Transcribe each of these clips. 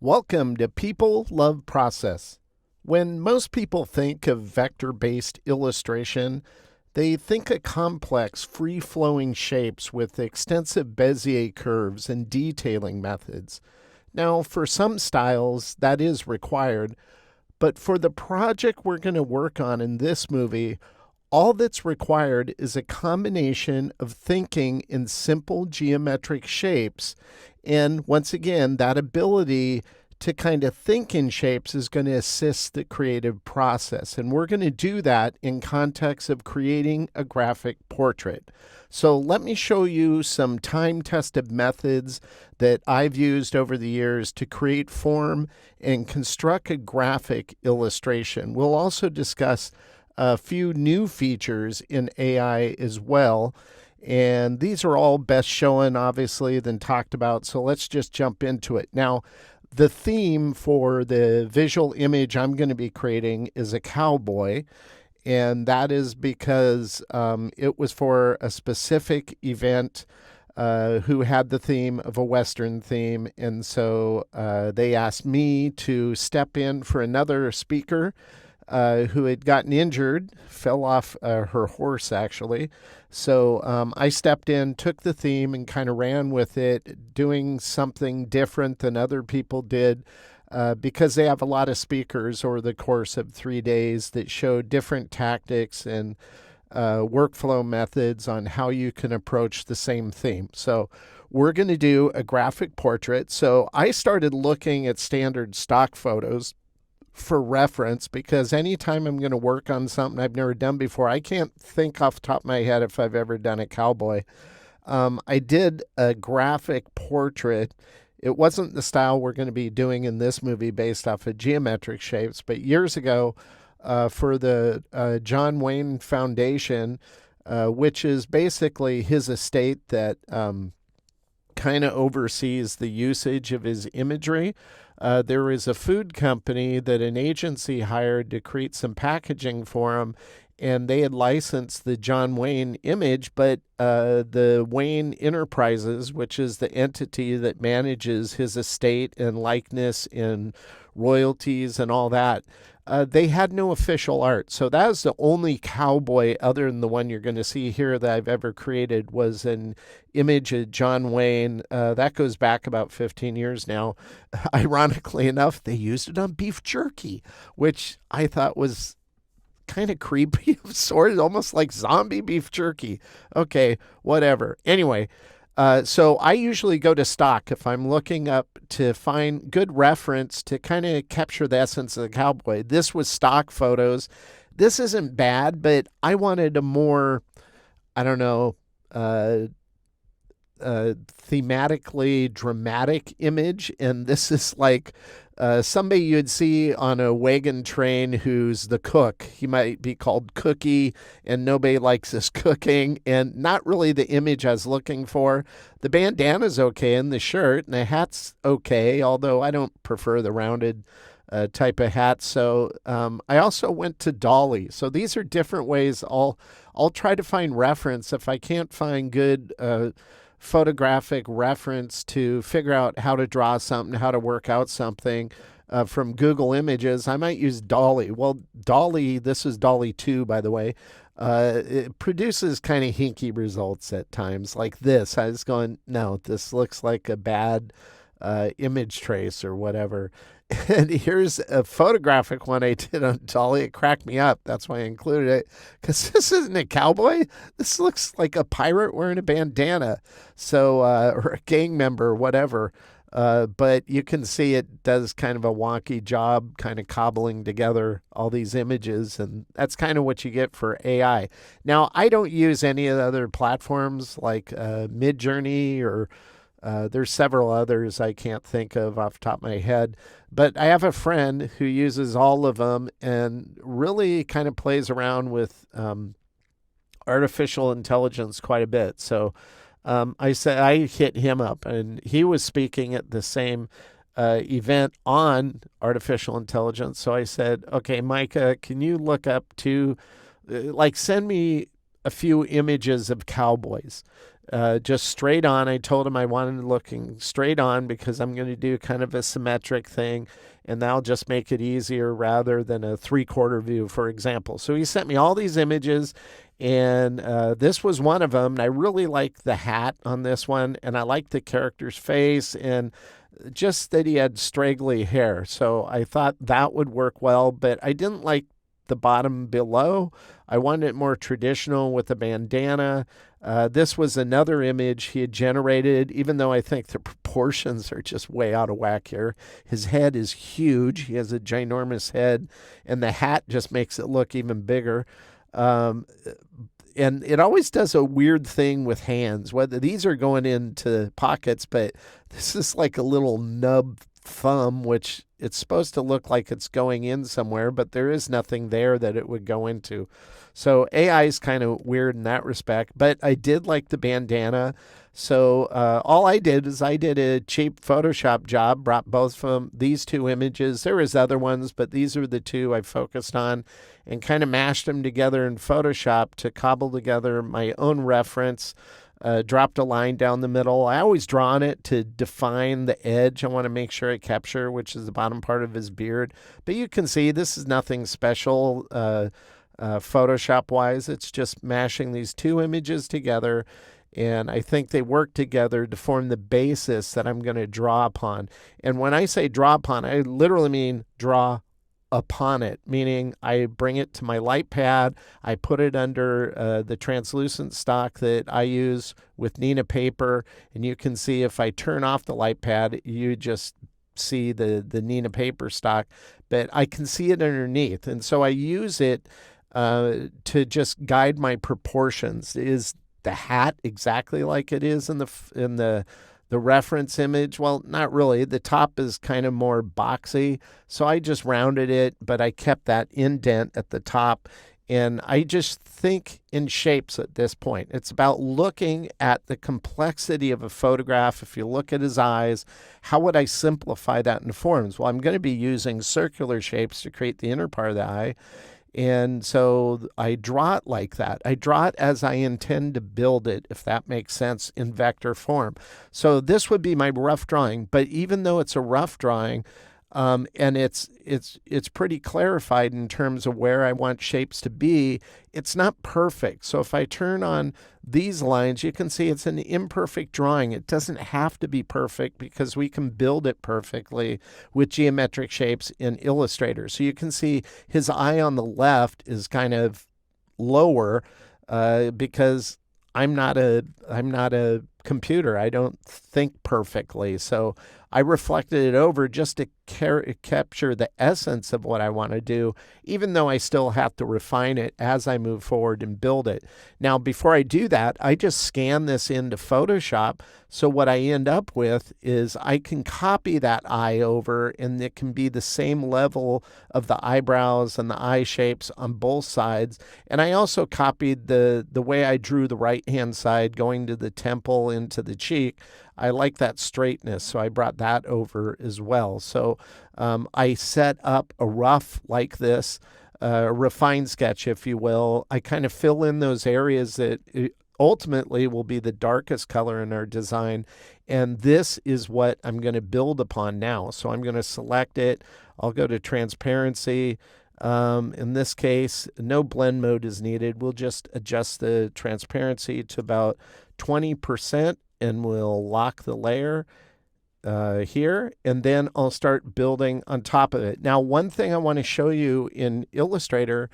Welcome to People Love Process. When most people think of vector-based illustration, they think of complex, free-flowing shapes with extensive Bezier curves and detailing methods. Now, for some styles, that is required, but for the project we're going to work on in this movie, all that's required is a combination of thinking in simple geometric shapes. And once again, that ability to kind of think in shapes is going to assist the creative process. And we're going to do that in context of creating a graphic portrait. So let me show you some time-tested methods that I've used over the years to create form and construct a graphic illustration. We'll also discuss a few new features in AI as well. And these are all best shown, obviously, than talked about. So let's just jump into it. Now, the theme for the visual image I'm going to be creating is a cowboy. And that is because it was for a specific event who had the theme of a Western theme. And so they asked me to step in for another speaker who had gotten injured, fell off her horse, actually. So I stepped in, took the theme, and kind of ran with it, doing something different than other people did because they have a lot of speakers over the course of 3 days that show different tactics and workflow methods on how you can approach the same theme. So we're going to do a graphic portrait. So I started looking at standard stock photos for reference because anytime I'm going to work on something I've never done before, I can't think off the top of my head if I've ever done a cowboy. I did a graphic portrait. It wasn't the style we're going to be doing in this movie based off of geometric shapes, but years ago for the John Wayne Foundation, which is basically his estate that kind of oversees the usage of his imagery. There was a food company that an agency hired to create some packaging for him, and they had licensed the John Wayne image, but the Wayne Enterprises, which is the entity that manages his estate and likeness and royalties and all that, they had no official art. So that was the only cowboy other than the one you're going to see here that I've ever created was an image of John Wayne. That goes back about 15 years now. Ironically enough, they used it on beef jerky, which I thought was kind of creepy of sorts, almost like zombie beef jerky. Okay, whatever. Anyway, so I usually go to stock if I'm looking up to find good reference to kind of capture the essence of the cowboy. This was stock photos. This isn't bad, but I wanted a more, I don't know, thematically dramatic image. And this is like somebody you'd see on a wagon train who's the cook. He might be called Cookie, and nobody likes his cooking, and not really the image I was looking for. The bandana's okay, and the shirt, and the hat's okay, although I don't prefer the rounded type of hat. So I also went to dolly. So these are different ways. I'll try to find reference. If I can't find good photographic reference to figure out how to draw something, how to work out something from Google Images, I might use Dolly. Well, Dolly, this is Dolly 2, by the way, it produces kind of hinky results at times like this. I was going, no, this looks like a bad image trace or whatever. And here's a photographic one I did on Dolly. It cracked me up. That's why I included it, because this isn't a cowboy. This looks like a pirate wearing a bandana, so or a gang member, whatever. But you can see it does kind of a wonky job, kind of cobbling together all these images, and that's kind of what you get for AI. Now, I don't use any of the other platforms like Midjourney or there's several others I can't think of off the top of my head, but I have a friend who uses all of them and really kind of plays around with artificial intelligence quite a bit. So I hit him up, and he was speaking at the same event on artificial intelligence. So I said, okay, Micah, can you look up send me a few images of cowboys just straight on. I told him I wanted it looking straight on because I'm going to do kind of a symmetric thing, and that'll just make it easier rather than a 3/4 view, for example. So he sent me all these images, and this was one of them. And I really like the hat on this one, and I like the character's face, and just that he had straggly hair. So I thought that would work well, but I didn't like the bottom below. I wanted it more traditional with a bandana. This was another image he had generated, even though I think the proportions are just way out of whack here. His head is huge. He has a ginormous head, and the hat just makes it look even bigger. And it always does a weird thing with hands. Whether these are going into pockets, but this is like a little nub thumb, which it's supposed to look like it's going in somewhere, but there is nothing there that it would go into. So AI is kind of weird in that respect, but I did like the bandana. So all I did is I did a cheap Photoshop job, brought both of these two images. There was other ones, but these are the two I focused on, and kind of mashed them together in Photoshop to cobble together my own reference. Dropped a line down the middle. I always draw on it to define the edge I want to make sure I capture, which is the bottom part of his beard. But you can see this is nothing special Photoshop-wise. It's just mashing these two images together, and I think they work together to form the basis that I'm going to draw upon. And when I say draw upon, I literally mean draw upon it, meaning I bring it to my light pad, I put it under the translucent stock that I use with Nina paper, and you can see if I turn off the light pad, you just see the Nina paper stock, but I can see it underneath, and so I use it to just guide my proportions. Is the hat exactly like it is in the reference image? Well, not really. The top is kind of more boxy, so I just rounded it, but I kept that indent at the top. And I just think in shapes at this point. It's about looking at the complexity of a photograph. If you look at his eyes, how would I simplify that into forms? Well, I'm going to be using circular shapes to create the inner part of the eye. And so I draw it like that. I draw it as I intend to build it, if that makes sense, in vector form. So this would be my rough drawing, but even though it's a rough drawing, and it's pretty clarified in terms of where I want shapes to be, it's not perfect. So if I turn on these lines, you can see it's an imperfect drawing. It doesn't have to be perfect because we can build it perfectly with geometric shapes in Illustrator. So you can see his eye on the left is kind of lower because I'm not a computer. I don't think perfectly. So I reflected it over just to capture the essence of what I want to do, even though I still have to refine it as I move forward and build it. Now, before I do that, I just scan this into Photoshop. So what I end up with is I can copy that eye over, and it can be the same level of the eyebrows and the eye shapes on both sides. And I also copied the way I drew the right-hand side going to the temple into the cheek. I like that straightness, so I brought that over as well. So I set up a rough like this, a refined sketch, if you will. I kind of fill in those areas that ultimately will be the darkest color in our design. And this is what I'm going to build upon now. So I'm going to select it. I'll go to transparency. In this case, no blend mode is needed. We'll just adjust the transparency to about 20%. And we'll lock the layer here, and then I'll start building on top of it. Now, one thing I want to show you in Illustrator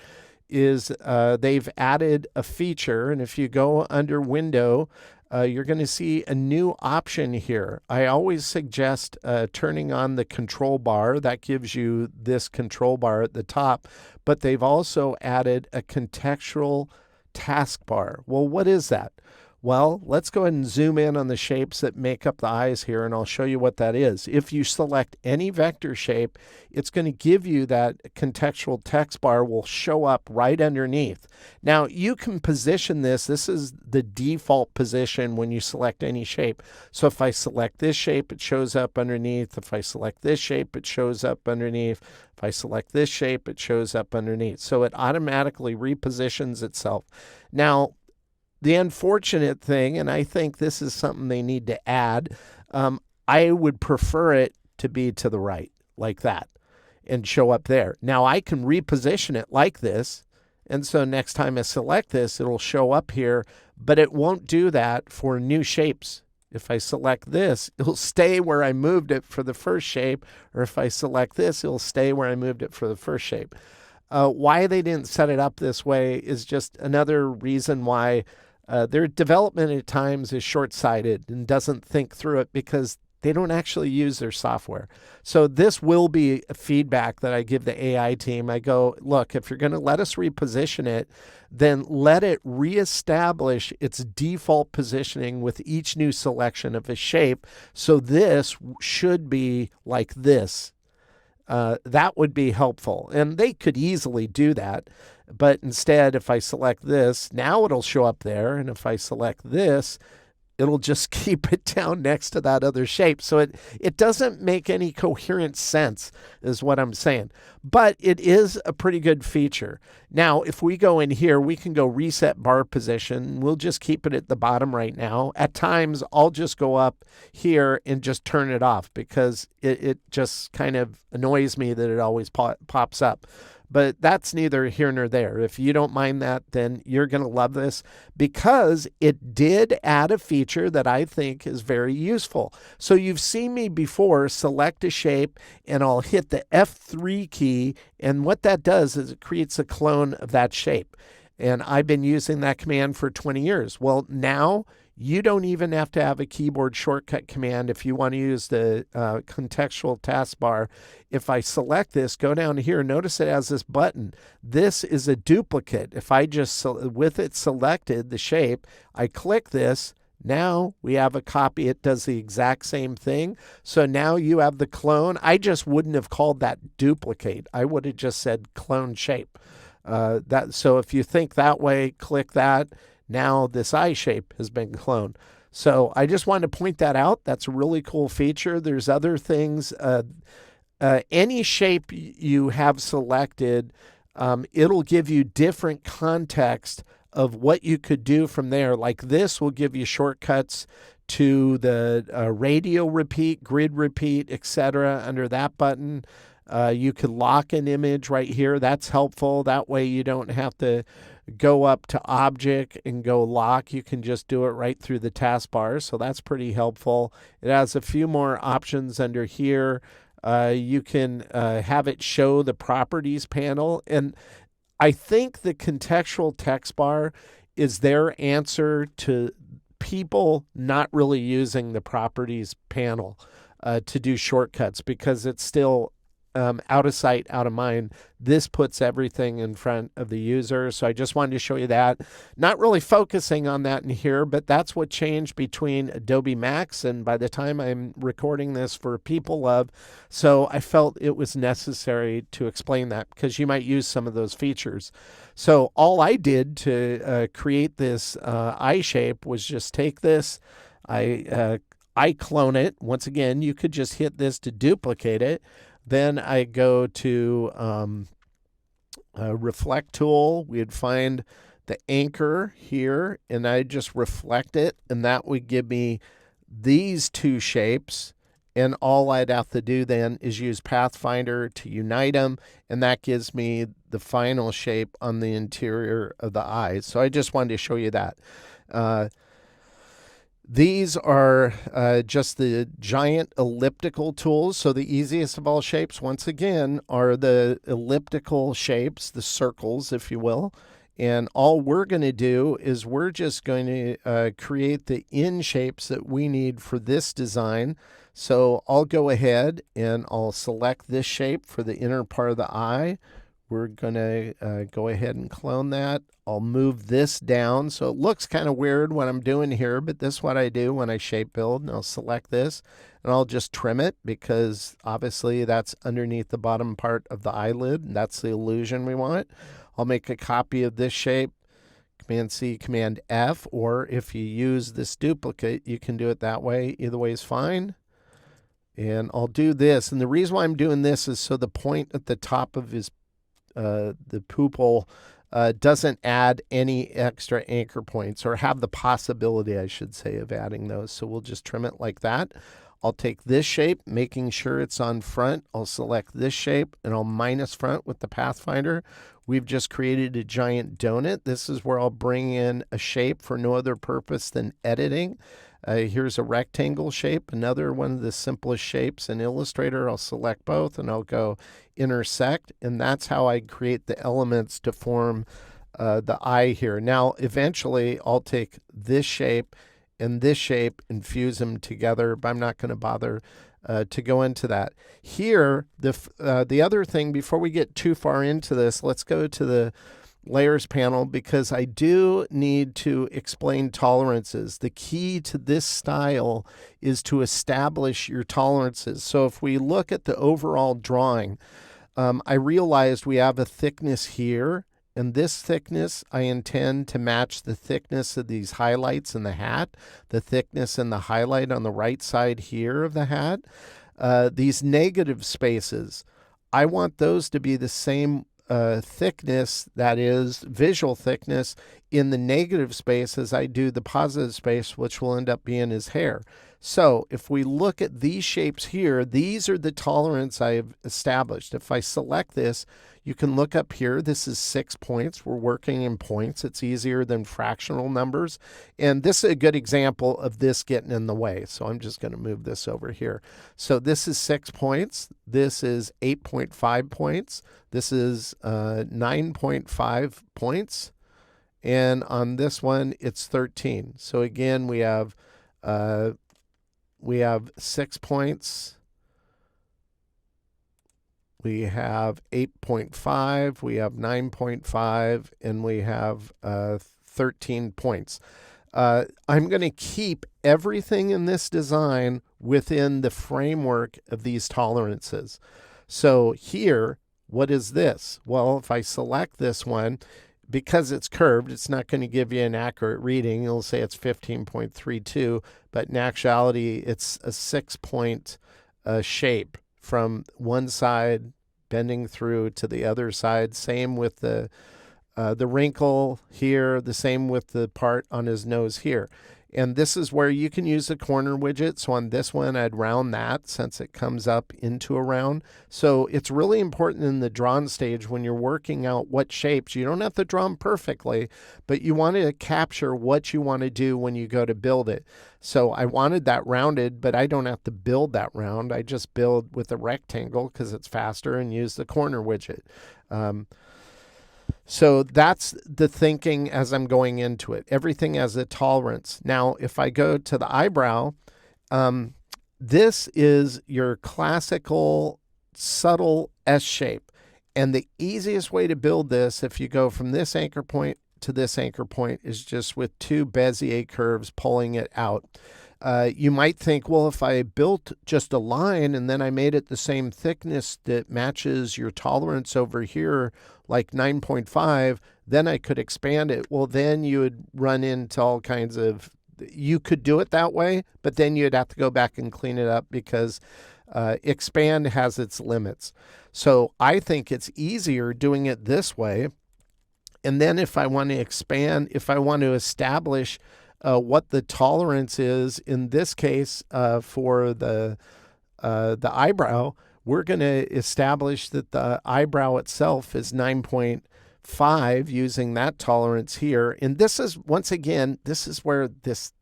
is they've added a feature, and if you go under Window, you're going to see a new option here. I always suggest turning on the control bar. That gives you this control bar at the top, but they've also added a contextual taskbar. Well, what is that? Well, let's go ahead and zoom in on the shapes that make up the eyes here, and I'll show you what that is. If you select any vector shape, it's going to give you that contextual text bar will show up right underneath. Now, you can position this. This is the default position when you select any shape. So if I select this shape, it shows up underneath. If I select this shape, it shows up underneath. If I select this shape, it shows up underneath. So it automatically repositions itself. Now, the unfortunate thing, and I think this is something they need to add, I would prefer it to be to the right, like that, and show up there. Now I can reposition it like this, and so next time I select this, it'll show up here, but it won't do that for new shapes. If I select this, it'll stay where I moved it for the first shape, or if I select this, it'll stay where I moved it for the first shape. Why they didn't set it up this way is just another reason why their development at times is short-sighted and doesn't think through it, because they don't actually use their software. So this will be a feedback that I give the AI team. I go, look, if you're going to let us reposition it, then let it reestablish its default positioning with each new selection of a shape. So this should be like this. That would be helpful. And they could easily do that. But instead, if I select this, now it'll show up there. And if I select this, it'll just keep it down next to that other shape. So it doesn't make any coherent sense, is what I'm saying. But it is a pretty good feature. Now, if we go in here, we can go reset bar position. We'll just keep it at the bottom right now. At times, I'll just go up here and just turn it off, because it just kind of annoys me that it always pops up. But that's neither here nor there. If you don't mind that, then you're going to love this, because it did add a feature that I think is very useful. So you've seen me before select a shape, and I'll hit the F3 key, and what that does is it creates a clone of that shape. And I've been using that command for 20 years. Well, now you don't even have to have a keyboard shortcut command if you want to use the contextual taskbar. If I select this, go down here, notice it has this button. This is a duplicate. If I just, with it selected, the shape, I click this, now we have a copy. It does the exact same thing. So now you have the clone. I just wouldn't have called that duplicate. I would have just said clone shape. So if you think that way, click that. Now this eye shape has been cloned. So I just wanted to point that out. That's a really cool feature. There's other things. Any shape you have selected, it'll give you different context of what you could do from there. Like this will give you shortcuts to the radio repeat, grid repeat, etc. under that button. You could lock an image right here. That's helpful. That way you don't have to go up to object and go lock. You can just do it right through the taskbar. So that's pretty helpful. It has a few more options under here. You can have it show the properties panel. And I think the contextual text bar is their answer to people not really using the properties panel to do shortcuts, because it's still out of sight, out of mind. This puts everything in front of the user. So I just wanted to show you that. Not really focusing on that in here, but that's what changed between Adobe Max and by the time I'm recording this for People Love. So I felt it was necessary to explain that, because you might use some of those features. So all I did to create this eye shape was just take this, I clone it. Once again, you could just hit this to duplicate it. Then I go to reflect tool. We'd find the anchor here, and I just reflect it, and that would give me these two shapes. And all I'd have to do then is use Pathfinder to unite them, and that gives me the final shape on the interior of the eye. So I just wanted to show you that. These are just the giant elliptical tools. So the easiest of all shapes, once again, are the elliptical shapes, the circles, if you will. And all we're going to do is we're just going to create the in shapes that we need for this design. So I'll go ahead and I'll select this shape for the inner part of the eye. We're going to go ahead and clone that. I'll move this down. So it looks kind of weird what I'm doing here, but this is what I do when I shape build. And I'll select this, and I'll just trim it, because obviously that's underneath the bottom part of the eyelid. And that's the illusion we want. I'll make a copy of this shape, Command C, Command F, or if you use this duplicate, you can do it that way. Either way is fine. And I'll do this. And the reason why I'm doing this is so the point at the top of his the pupil doesn't add any extra anchor points, or have the possibility, I should say, of adding those. So we'll just trim it like that. I'll take this shape, making sure it's on front. I'll select this shape and I'll minus front with the Pathfinder. We've just created a giant donut. This is where I'll bring in a shape for no other purpose than editing. Here's a rectangle shape, another one of the simplest shapes in Illustrator. I'll select both and I'll go intersect, and that's how I create the elements to form the eye here. Now, eventually, I'll take this shape and this shape and fuse them together, but I'm not going to bother to go into that. Here, the other thing, before we get too far into this, let's go to the layers panel, because I do need to explain tolerances. The key to this style is to establish your tolerances. So if we look at the overall drawing, I realized we have a thickness here, and this thickness I intend to match the thickness of these highlights in the hat, the thickness and the highlight on the right side here of the hat. These negative spaces, I want those to be the same thickness, that is visual thickness, in the negative space as I do the positive space, which will end up being his hair. So if we look at these shapes here, these are the tolerance I've established. If I select this, you can look up here. This is 6 points. We're working in points. It's easier than fractional numbers. And this is a good example of this getting in the way. So I'm just going to move this over here. So this is 6 points. This is 8.5 points. This is 9.5 points. And on this one, it's 13. So again, we have 6 points. We have 8.5, we have 9.5, and we have 13 points. I'm going to keep everything in this design within the framework of these tolerances. So here, what is this? Well, if I select this one, because it's curved, it's not going to give you an accurate reading. It'll say it's 15.32, but in actuality, it's a 6-point shape from one side bending through to the other side. Same with the wrinkle here, the same with the part on his nose here. And this is where you can use the corner widget. So on this one, I'd round that since it comes up into a round. So it's really important in the drawn stage when you're working out what shapes. You don't have to draw them perfectly, but you want to capture what you want to do when you go to build it. So I wanted that rounded, but I don't have to build that round. I just build with a rectangle because it's faster, and use the corner widget. So that's the thinking as I'm going into it. Everything has a tolerance. Now, if I go to the eyebrow, this is your classical subtle S shape. And the easiest way to build this, if you go from this anchor point to this anchor point, is just with 2 Bezier curves pulling it out. You might think, well, if I built just a line and then I made it the same thickness that matches your tolerance over here, like 9.5, then I could expand it. Well, then you would run into all kinds of, you could do it that way, but then you'd have to go back and clean it up because expand has its limits. So I think it's easier doing it this way. And then if I want to expand, if I want to establish what the tolerance is, in this case for the eyebrow, we're going to establish that the eyebrow itself is 9.5 using that tolerance here. And this is, once again, this is where this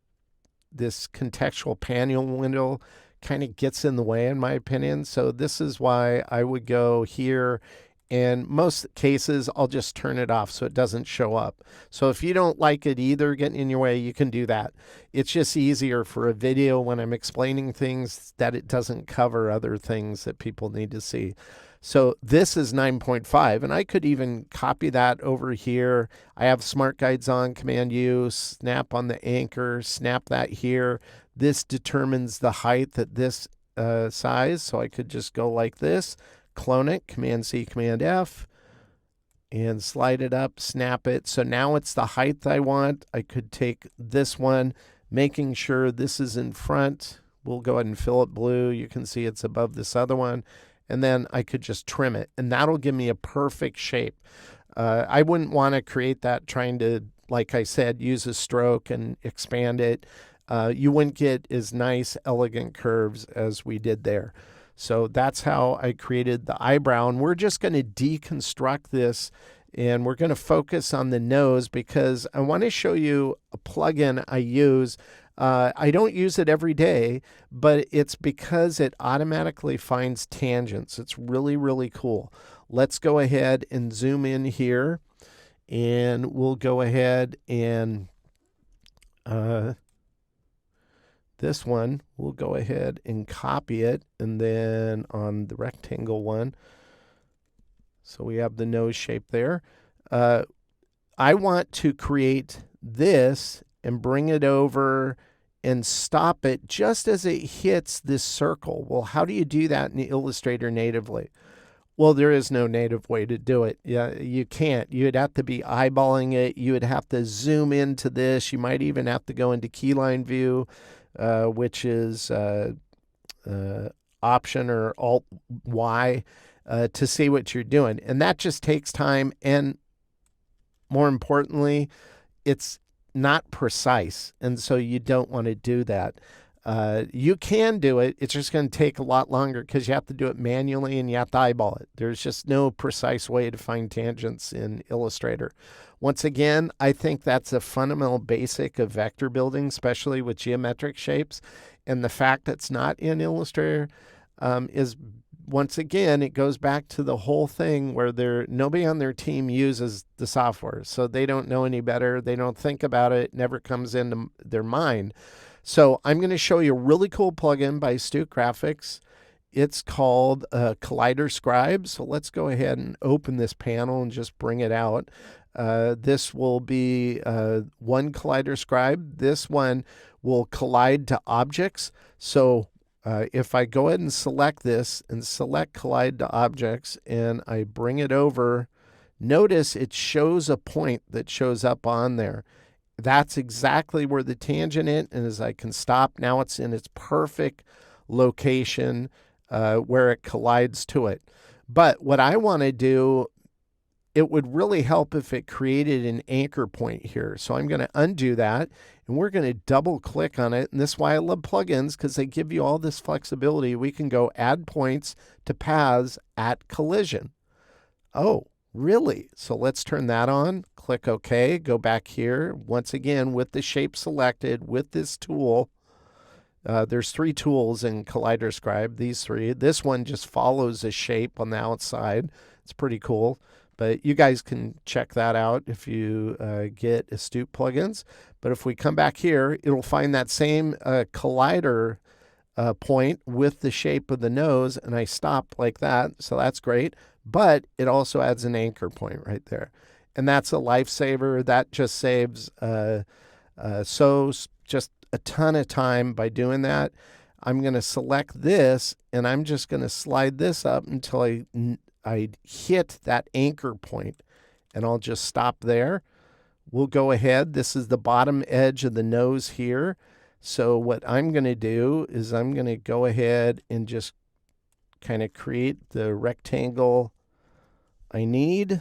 contextual panel window kind of gets in the way, in my opinion. So this is why I would go here. And most cases, I'll just turn it off so it doesn't show up. So if you don't like it either getting in your way, you can do that. It's just easier for a video when I'm explaining things that it doesn't cover other things that people need to see. So this is 9.5, and I could even copy that over here. I have Smart Guides on, Command U, snap on the anchor, snap that here. This determines the height at this size, so I could just go like this. Clone it, Command C, Command F, and slide it up, snap it. So now it's the height I want. I could take this one, making sure this is in front. We'll go ahead and fill it blue. You can see it's above this other one. And then I could just trim it, and that'll give me a perfect shape. I wouldn't want to create that trying to, like I said, use a stroke and expand it. You wouldn't get as nice, elegant curves as we did there. So that's how I created the eyebrow. And we're just going to deconstruct this, and we're going to focus on the nose because I want to show you a plugin I use. I don't use it every day, but it's because it automatically finds tangents. It's really, really cool. Let's go ahead and zoom in here, and we'll go ahead and this one, we'll go ahead and copy it, and then on the rectangle one, so we have the nose shape there. I want to create this and bring it over and stop it just as it hits this circle. Well, how do you do that in Illustrator natively? Well, there is no native way to do it. Yeah, you can't. You'd have to be eyeballing it. You would have to zoom into this. You might even have to go into keyline view, which is Option or Alt Y to see what you're doing. And that just takes time. And more importantly, it's not precise. And so you don't want to do that. You can do it. It's just going to take a lot longer because you have to do it manually and you have to eyeball it. There's just no precise way to find tangents in Illustrator. Once again, I think that's a fundamental basic of vector building, especially with geometric shapes. And the fact that it's not in Illustrator is, once again, it goes back to the whole thing where nobody on their team uses the software. So they don't know any better. They don't think about it. It never comes into their mind. So I'm going to show you a really cool plugin by Astute Graphics. It's called Collider Scribe. So let's go ahead and open this panel and just bring it out. This will be one Collider Scribe. This one will collide to objects. So if I go ahead and select this and select Collide to Objects and I bring it over, notice it shows a point that shows up on there. That's exactly where the tangent is, and as I can stop, now it's in its perfect location where it collides to it. But what I want to do, it would really help if it created an anchor point here. So I'm going to undo that, and we're going to double click on it. And this is why I love plugins, because they give you all this flexibility. We can go add points to paths at collision. Oh, really? So let's turn that on. Click OK. Go back here. Once again, with the shape selected, with this tool. There's three tools in Collider Scribe, these three. This one just follows a shape on the outside. It's pretty cool. But you guys can check that out if you get Astute plugins. But if we come back here, it'll find that same collider point with the shape of the nose, and I stop like that. So that's great. But it also adds an anchor point right there. And that's a lifesaver. That just saves just a ton of time by doing that. I'm going to select this, and I'm just going to slide this up until I hit that anchor point, and I'll just stop there. We'll go ahead. This is the bottom edge of the nose here. So what I'm going to do is I'm going to go ahead and just kind of create the rectangle I need.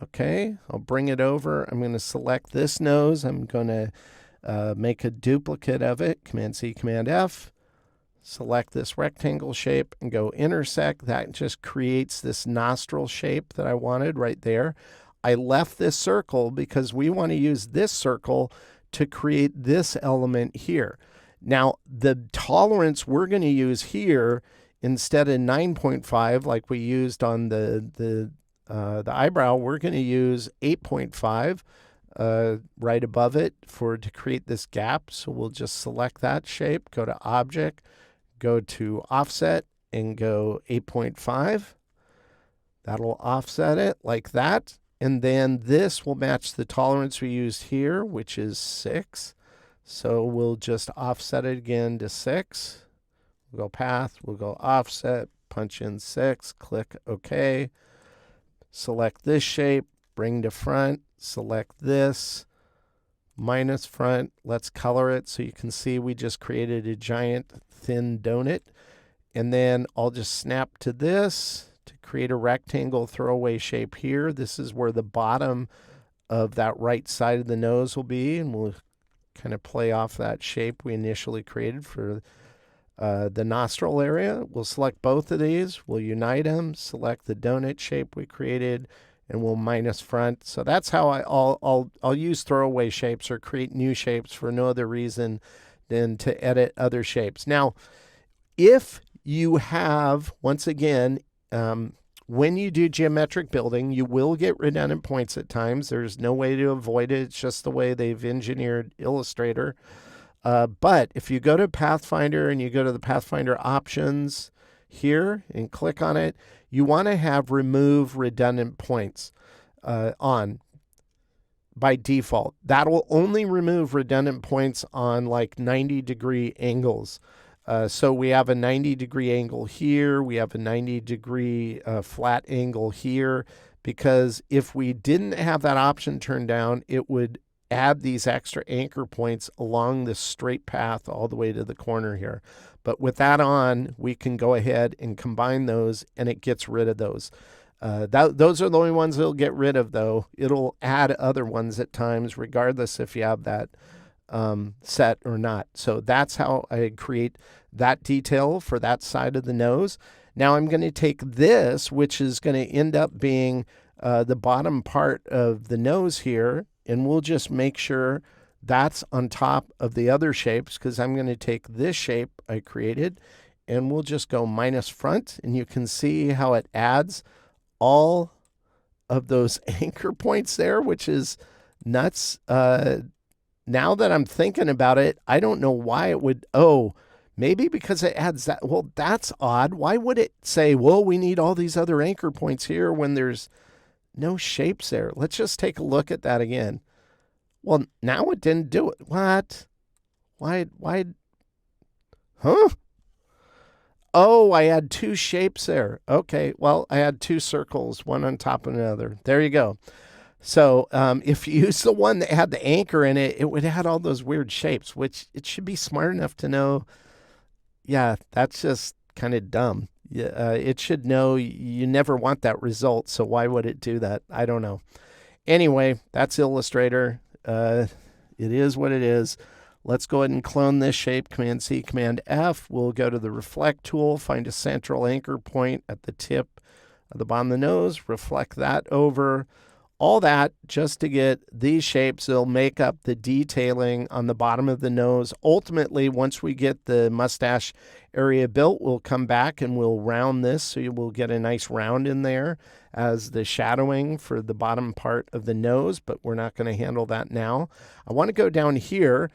Okay, I'll bring it over. I'm going to select this nose. I'm going to make a duplicate of it. Command-C, Command-F. Select this rectangle shape and go intersect. That just creates this nostril shape that I wanted right there. I left this circle because we want to use this circle to create this element here. Now, the tolerance we're going to use here, instead of 9.5 like we used on the eyebrow, we're going to use 8.5 right above it to create this gap. So we'll just select that shape, go to Object, go to Offset, and go 8.5. That'll offset it like that. And then this will match the tolerance we used here, which is 6. So we'll just offset it again to 6. We'll go Path, we'll go Offset, punch in 6, click OK. Select this shape, bring to front, select this, minus front. Let's color it so you can see we just created a giant thin donut. And then I'll just snap to this to create a rectangle throwaway shape here. This is where the bottom of that right side of the nose will be, and we'll kind of play off that shape we initially created for the nostril area. We'll select both of these, we'll unite them, select the donut shape we created, and we'll minus front. So that's how I'll use throwaway shapes or create new shapes for no other reason than to edit other shapes. Now, if you have, once again, when you do geometric building, you will get redundant points at times. There's no way to avoid it. It's just the way they've engineered Illustrator. But if you go to Pathfinder and you go to the Pathfinder options here and click on it, you want to have remove redundant points on by default. That will only remove redundant points on like 90-degree angles. So we have a 90-degree angle here. We have a 90-degree flat angle here, because if we didn't have that option turned down, it would add these extra anchor points along this straight path all the way to the corner here. But with that on, we can go ahead and combine those, and it gets rid of those. Those are the only ones it'll get rid of, though. It'll add other ones at times, regardless if you have that set or not. So that's how I create that detail for that side of the nose. Now I'm going to take this, which is going to end up being the bottom part of the nose here, and we'll just make sure that's on top of the other shapes, because I'm going to take this shape I created and we'll just go minus front, and you can see how it adds all of those anchor points there, which is nuts. Now that I'm thinking about it, I don't know why it would, maybe because it adds that. Well, that's odd. Why would it say, well, we need all these other anchor points here when there's no shapes there? Let's just take a look at that again. Well, now it didn't do it. What? Why? Huh? Oh, I had two shapes there. Okay, well, I had two circles, one on top of another. There you go. So if you use the one that had the anchor in it, it would have had all those weird shapes, which it should be smart enough to know, yeah, that's just kind of dumb. It should know you never want that result, so why would it do that? I don't know. Anyway, that's Illustrator. It is what it is. Let's go ahead and clone this shape, Command-C, Command-F. We'll go to the Reflect tool, find a central anchor point at the tip of the bottom of the nose, reflect that over. All that just to get these shapes. They'll make up the detailing on the bottom of the nose. Ultimately, once we get the mustache area built, we'll come back and we'll round this, so you will get a nice round in there as the shadowing for the bottom part of the nose, but we're not going to handle that now. I want to go down here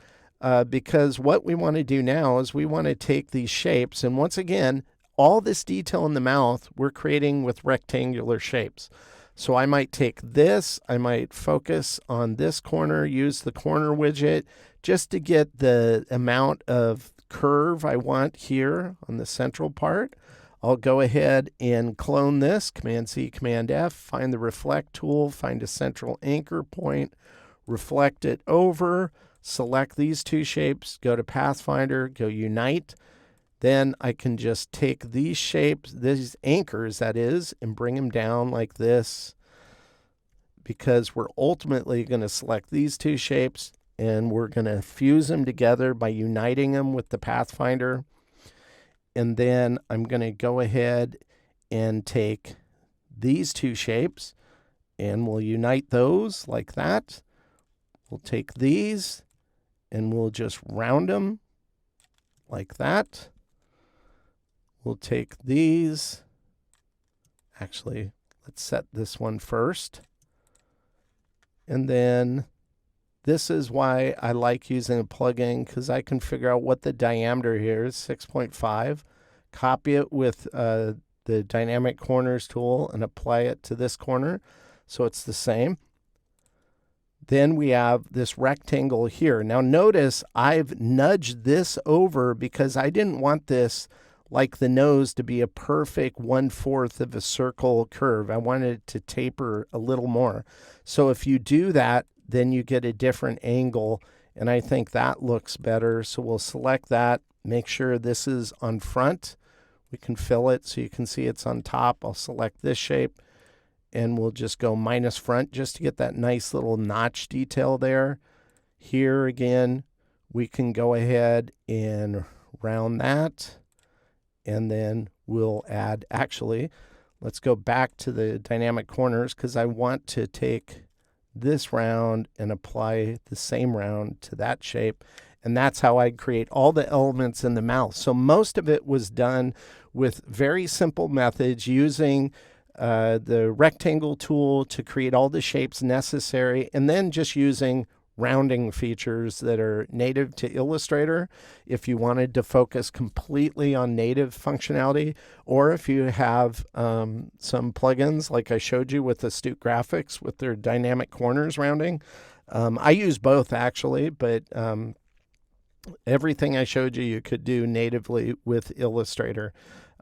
because what we want to do now is we want to take these shapes, and once again, all this detail in the mouth we're creating with rectangular shapes. So I might take this, I might focus on this corner, use the corner widget just to get the amount of curve I want here on the central part. I'll go ahead and clone this, Command-C, Command-F, find the Reflect tool, find a central anchor point, reflect it over, select these two shapes, go to Pathfinder, go Unite. Then I can just take these shapes, these anchors that is, and bring them down like this, because we're ultimately going to select these two shapes and we're going to fuse them together by uniting them with the Pathfinder. And then I'm going to go ahead and take these two shapes and we'll unite those like that. We'll take these and we'll just round them like that. We'll take these. Actually, let's set this one first. And then this is why I like using a plugin, because I can figure out what the diameter here is, 6.5. Copy it with the Dynamic Corners tool and apply it to this corner so it's the same. Then we have this rectangle here. Now notice I've nudged this over because I didn't want this, like the nose, to be a perfect 1/4 of a circle curve. I wanted it to taper a little more. So if you do that, then you get a different angle, and I think that looks better. So we'll select that, make sure this is on front. We can fill it so you can see it's on top. I'll select this shape and we'll just go minus front just to get that nice little notch detail there. Here again, we can go ahead and round that. And then we'll add, actually, let's go back to the dynamic corners because I want to take this round and apply the same round to that shape. And that's how I'd create all the elements in the mouth. So most of it was done with very simple methods using the rectangle tool to create all the shapes necessary, and then just using rounding features that are native to Illustrator if you wanted to focus completely on native functionality, or if you have some plugins like I showed you with Astute Graphics with their dynamic corners rounding. I use both actually, but everything I showed you, you could do natively with Illustrator.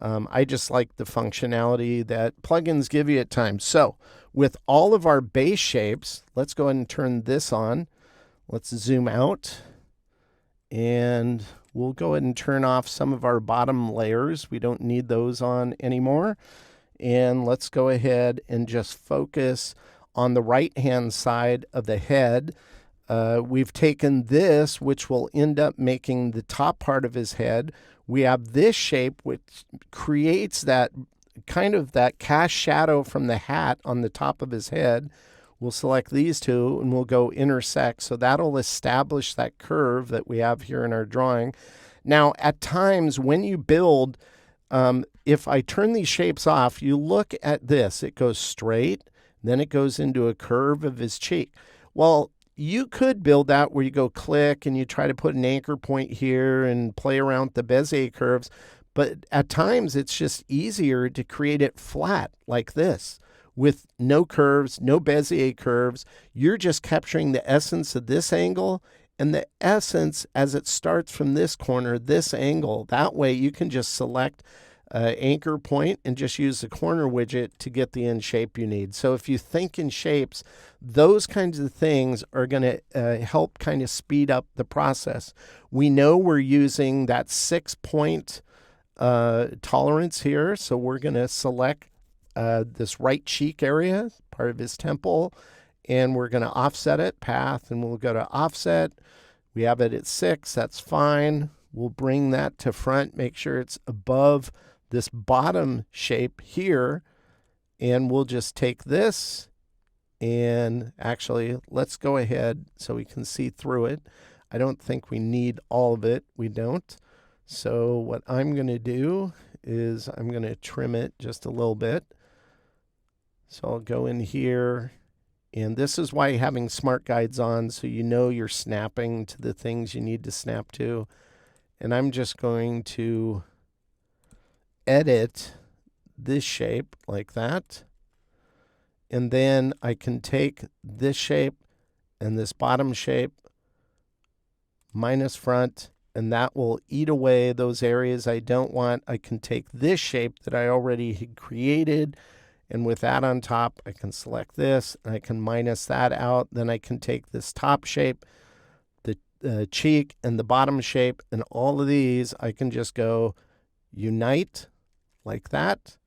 I just like the functionality that plugins give you at times. So with all of our base shapes, let's go ahead and turn this on. Let's zoom out and we'll go ahead and turn off some of our bottom layers. We don't need those on anymore. And let's go ahead and just focus on the right-hand side of the head. We've taken this, which will end up making the top part of his head. We have this shape, which creates that kind of that cast shadow from the hat on the top of his head. We'll select these two and we'll go intersect. So that'll establish that curve that we have here in our drawing. Now, at times when you build, if I turn these shapes off, you look at this, it goes straight, then it goes into a curve of his cheek. Well, you could build that where you go click and you try to put an anchor point here and play around with the Bezier curves. But at times it's just easier to create it flat like this with no curves, no Bezier curves. You're just capturing the essence of this angle and the essence as it starts from this corner, this angle. That way you can just select anchor point and just use the corner widget to get the end shape you need. So if you think in shapes, those kinds of things are going to help kind of speed up the process. We know we're using that 6-point tolerance here, so we're going to select this right cheek area, part of his temple, and we're going to offset it, path, and we'll go to offset. We have it at 6, that's fine. We'll bring that to front, make sure it's above this bottom shape here, and we'll just take this and actually let's go ahead so we can see through it. I don't think we need all of it. We don't. So what I'm going to do is I'm going to trim it just a little bit. So I'll go in here, and this is why having smart guides on, so you know you're snapping to the things you need to snap to. And I'm just going to edit this shape like that. And then I can take this shape and this bottom shape, minus front, and that will eat away those areas I don't want. I can take this shape that I already had created, and with that on top, I can select this, and I can minus that out. Then I can take this top shape, the cheek, and the bottom shape, and all of these, I can just go unite like that.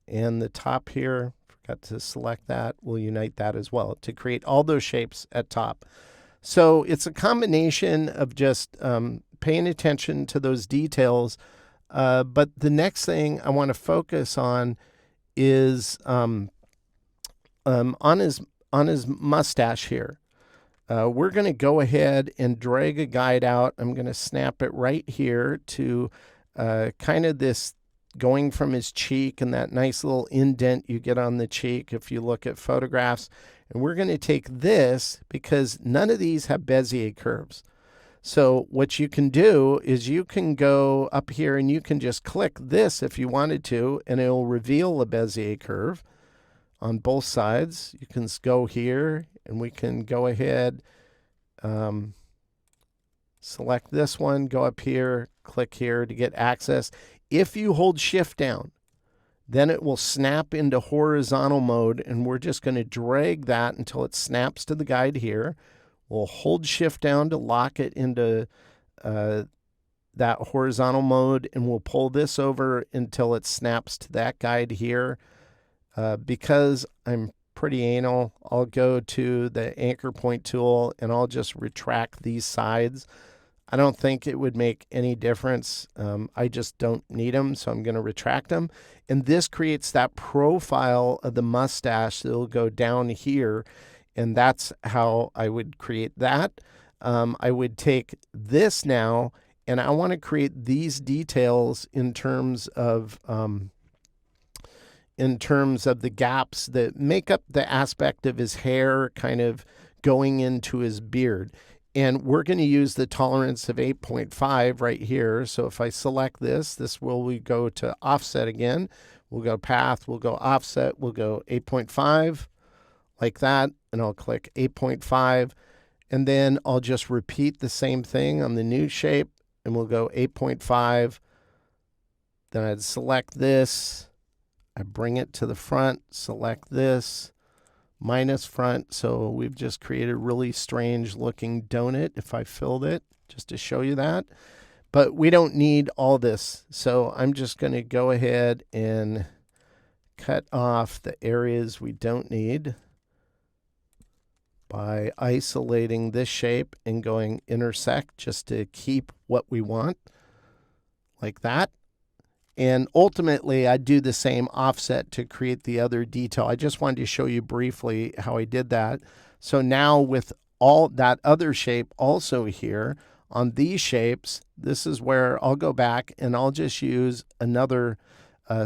And the top here, forgot to select that, we'll unite that as well to create all those shapes at top. So it's a combination of just paying attention to those details. But the next thing I want to focus on is on his mustache here. We're going to go ahead and drag a guide out. I'm going to snap it right here to kind of this going from his cheek and that nice little indent you get on the cheek if you look at photographs. And we're going to take this because none of these have Bezier curves. So what you can do is you can go up here and you can just click this if you wanted to, and it'll reveal a Bezier curve on both sides. You can go here and we can go ahead, select this one, go up here, click here to get access. If you hold shift down, then it will snap into horizontal mode, and we're just going to drag that until it snaps to the guide here. We'll hold shift down to lock it into that horizontal mode, and we'll pull this over until it snaps to that guide here. Because I'm pretty anal, I'll go to the anchor point tool and I'll just retract these sides. I don't think it would make any difference. I just don't need them, so I'm going to retract them. And this creates that profile of the mustache that will go down here, and that's how I would create that. I would take this now, and I want to create these details in terms of the gaps that make up the aspect of his hair kind of going into his beard. And we're going to use the tolerance of 8.5 right here. So if I select this will we go to offset again. We'll go path, we'll go offset, we'll go 8.5 like that. And I'll click 8.5. And then I'll just repeat the same thing on the new shape. And we'll go 8.5. Then I'd select this. I bring it to the front, select this. Minus front, so we've just created a really strange looking donut if I filled it, just to show you that. But we don't need all this, so I'm just going to go ahead and cut off the areas we don't need by isolating this shape and going intersect just to keep what we want, like that. And ultimately, I do the same offset to create the other detail. I just wanted to show you briefly how I did that. So now with all that other shape also here on these shapes, this is where I'll go back and I'll just use another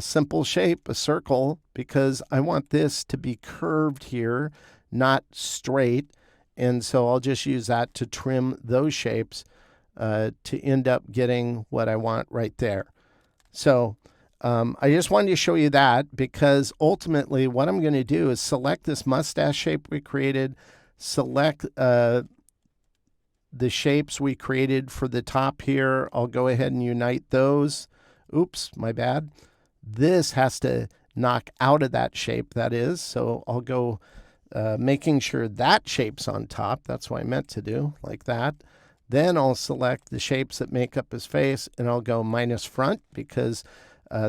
simple shape, a circle, because I want this to be curved here, not straight. And so I'll just use that to trim those shapes to end up getting what I want right there. So I just wanted to show you that, because ultimately what I'm going to do is select this mustache shape we created, select the shapes we created for the top here. I'll go ahead and unite those. Oops, my bad. This has to knock out of that shape, that is. So I'll go making sure that shape's on top. That's what I meant to do, like that. Then I'll select the shapes that make up his face, and I'll go minus front, because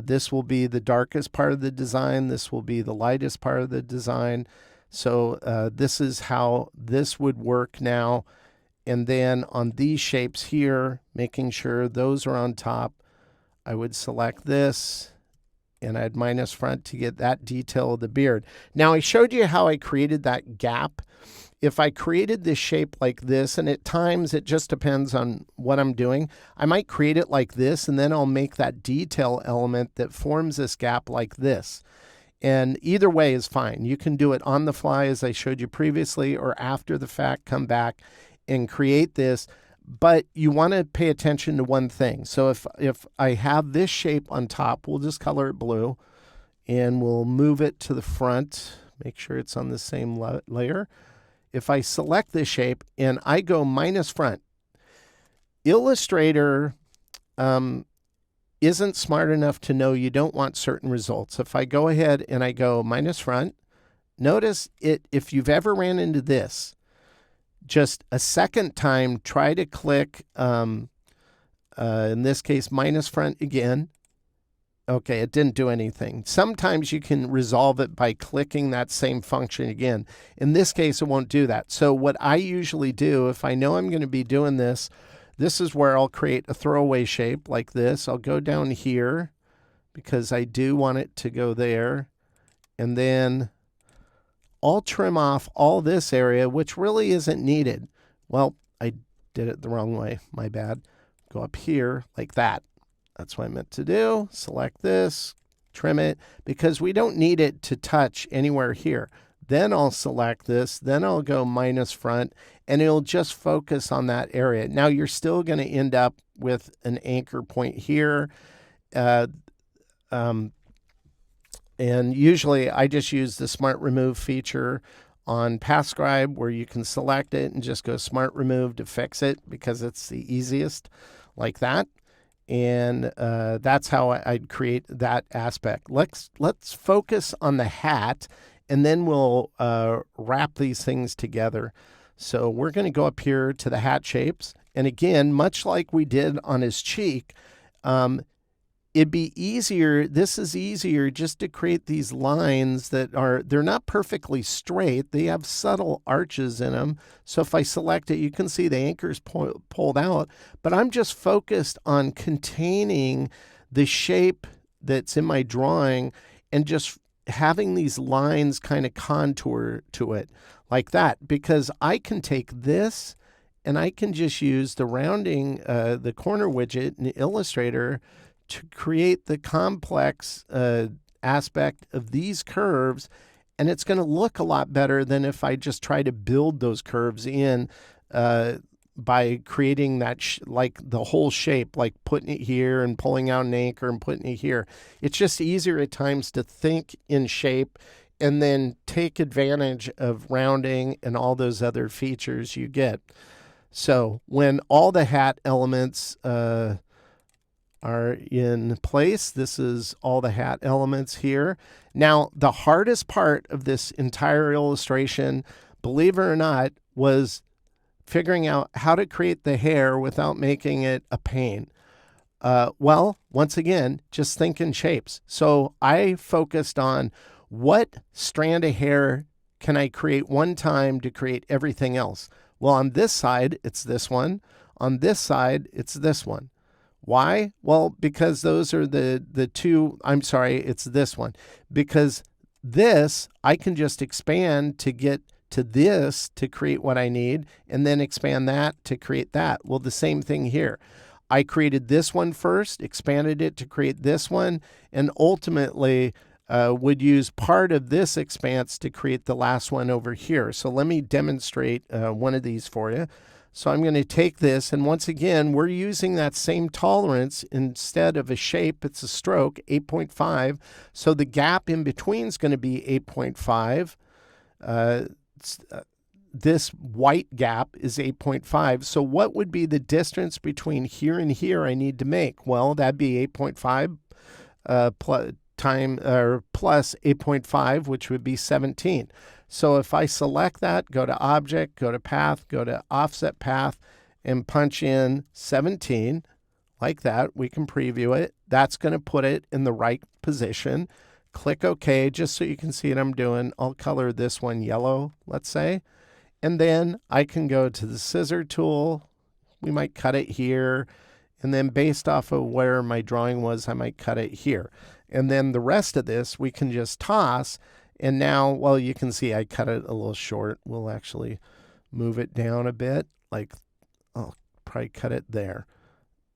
this will be the darkest part of the design. This will be the lightest part of the design. So this is how this would work now. And then on these shapes here, making sure those are on top, I would select this, and I'd minus front to get that detail of the beard. Now, I showed you how I created that gap. If I created this shape like this, and at times it just depends on what I'm doing, I might create it like this, and then I'll make that detail element that forms this gap like this. And either way is fine. You can do it on the fly, as I showed you previously, or after the fact, come back and create this. But you want to pay attention to one thing. So if I have this shape on top, we'll just color it blue, and we'll move it to the front. Make sure it's on the same layer. If I select this shape and I go minus front, Illustrator isn't smart enough to know you don't want certain results. If I go ahead and I go minus front, notice it. If you've ever ran into this, just a second time, try to click, in this case, minus front again. Okay, it didn't do anything. Sometimes you can resolve it by clicking that same function again. In this case, it won't do that. So what I usually do, if I know I'm going to be doing this, this is where I'll create a throwaway shape like this. I'll go down here because I do want it to go there. And then I'll trim off all this area, which really isn't needed. Well, I did it the wrong way. My bad. Go up here like that. That's what I meant to do. Select this, trim it, because we don't need it to touch anywhere here. Then I'll select this, then I'll go minus front, and it'll just focus on that area. Now you're still going to end up with an anchor point here. And usually I just use the Smart Remove feature on PathScribe, where you can select it and just go Smart Remove to fix it, because it's the easiest, like that. And that's how I'd create that aspect. Let's focus on the hat, and then we'll wrap these things together. So we're going to go up here to the hat shapes, And again, much like we did on his cheek, it'd be easier, this is easier just to create these lines that they're not perfectly straight. They have subtle arches in them. So if I select it, you can see the anchor's pulled out, but I'm just focused on containing the shape that's in my drawing and just having these lines kind of contour to it like that, because I can take this and I can just use the rounding, the corner widget in Illustrator to create the complex aspect of these curves, and it's going to look a lot better than if I just try to build those curves in by creating that like the whole shape, like putting it here and pulling out an anchor and putting it here. It's just easier at times to think in shape and then take advantage of rounding and all those other features you get. So when all the hat elements are in place, this is all the hat elements here. Now, the hardest part of this entire illustration, believe it or not, was figuring out how to create the hair without making it a pain. Well, once again, just think in shapes. So I focused on what strand of hair can I create one time to create everything else. Well, on this side, it's this one. On this side, it's this one. Why? Well, because those are the two, I'm sorry, it's this one. Because this, I can just expand to get to this to create what I need, and then expand that to create that. Well, the same thing here. I created this one first, expanded it to create this one, and ultimately would use part of this expanse to create the last one over here. So let me demonstrate one of these for you. So I'm going to take this, and once again, we're using that same tolerance. Instead of a shape, it's a stroke, 8.5. So the gap in between is going to be 8.5. This white gap is 8.5. So what would be the distance between here and here I need to make? Well, that'd be 8.5 plus 8.5, which would be 17. So if I select that, go to Object, go to Path, go to Offset Path, and punch in 17, like that, we can preview it. That's going to put it in the right position. Click OK, just so you can see what I'm doing. I'll color this one yellow, let's say. And then I can go to the scissor tool. We might cut it here. And then based off of where my drawing was, I might cut it here. And then the rest of this, we can just toss. And now, well, you can see I cut it a little short. We'll actually move it down a bit. Like, I'll probably cut it there.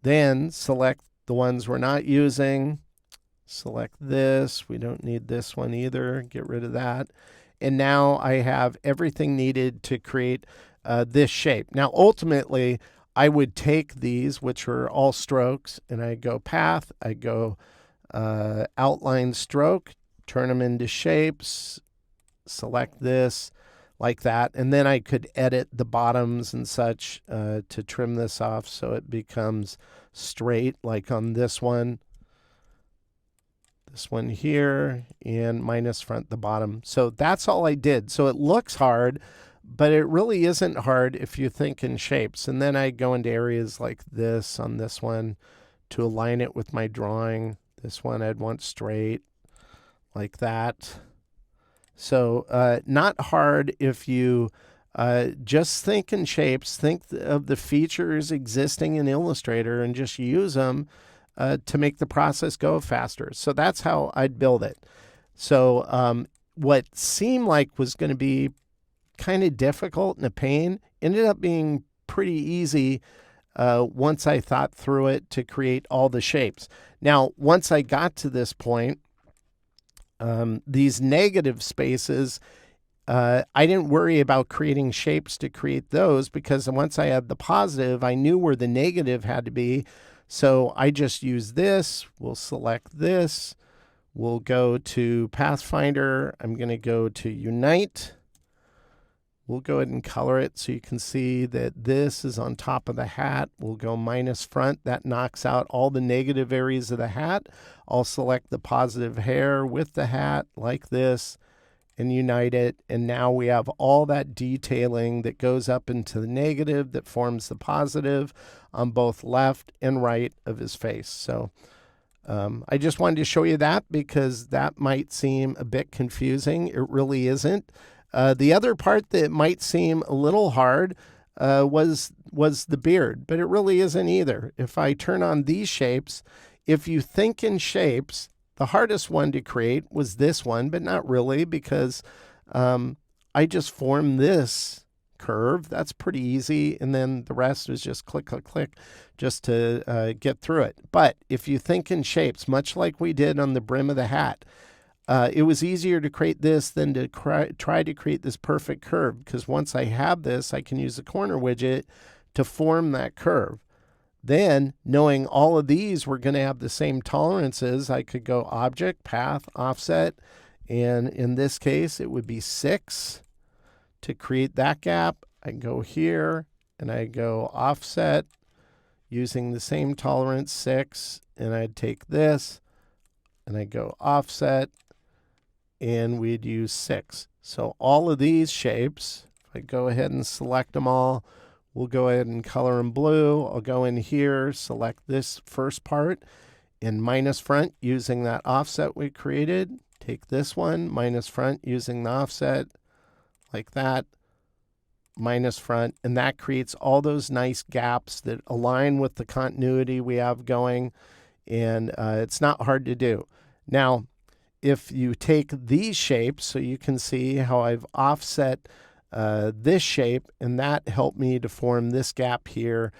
Then select the ones we're not using. Select this. We don't need this one either. Get rid of that. And now I have everything needed to create this shape. Now, ultimately, I would take these, which are all strokes, and I go Path. I go Outline Stroke. Turn them into shapes, select this like that, and then I could edit the bottoms and such to trim this off so it becomes straight, like on this one here, and minus front the bottom. So that's all I did. So it looks hard, but it really isn't hard if you think in shapes. And then I go into areas like this on this one to align it with my drawing. This one I'd want straight, like that. So not hard if you just think in shapes, think of the features existing in Illustrator and just use them to make the process go faster. So that's how I'd build it. So what seemed like was going to be kind of difficult and a pain ended up being pretty easy once I thought through it to create all the shapes. Now, once I got to this point, these negative spaces, I didn't worry about creating shapes to create those, because once I had the positive, I knew where the negative had to be. So I just use this. We'll select this. We'll go to Pathfinder. I'm going to go to Unite. We'll go ahead and color it so you can see that this is on top of the hat. We'll go minus front. That knocks out all the negative areas of the hat. I'll select the positive hair with the hat like this, and unite it. And now we have all that detailing that goes up into the negative that forms the positive on both left and right of his face. So I just wanted to show you that because that might seem a bit confusing. It really isn't. The other part that might seem a little hard was the beard, but it really isn't either. If I turn on these shapes, if you think in shapes, the hardest one to create was this one, but not really, because I just formed this curve. That's pretty easy. And then the rest is just click, click, click, just to get through it. But if you think in shapes, much like we did on the brim of the hat, it was easier to create this than to try to create this perfect curve, because once I have this, I can use the corner widget to form that curve. Then, knowing all of these were going to have the same tolerances, I could go object, path, offset, and in this case, it would be 6 to create that gap. I go here, and I go offset using the same tolerance, 6, and I'd take this, and I go offset, and we'd use 6. So all of these shapes, if I go ahead and select them all, we'll go ahead and color them blue. I'll go in here, select this first part in minus front using that offset we created. Take this one, minus front using the offset, like that, minus front, and that creates all those nice gaps that align with the continuity we have going, and it's not hard to do. Now, if you take these shapes, so you can see how I've offset this shape, and that helped me to form this gap here,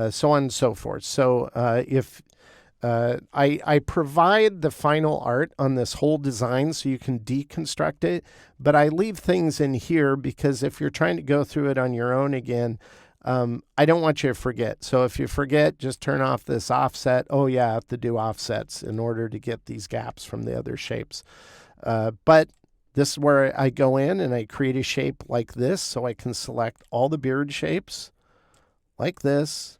so on and so forth. So if I provide the final art on this whole design so you can deconstruct it, but I leave things in here because if you're trying to go through it on your own again, I don't want you to forget. So if you forget, just turn off this offset. Oh yeah, I have to do offsets in order to get these gaps from the other shapes. But this is where I go in and I create a shape like this, so I can select all the beard shapes like this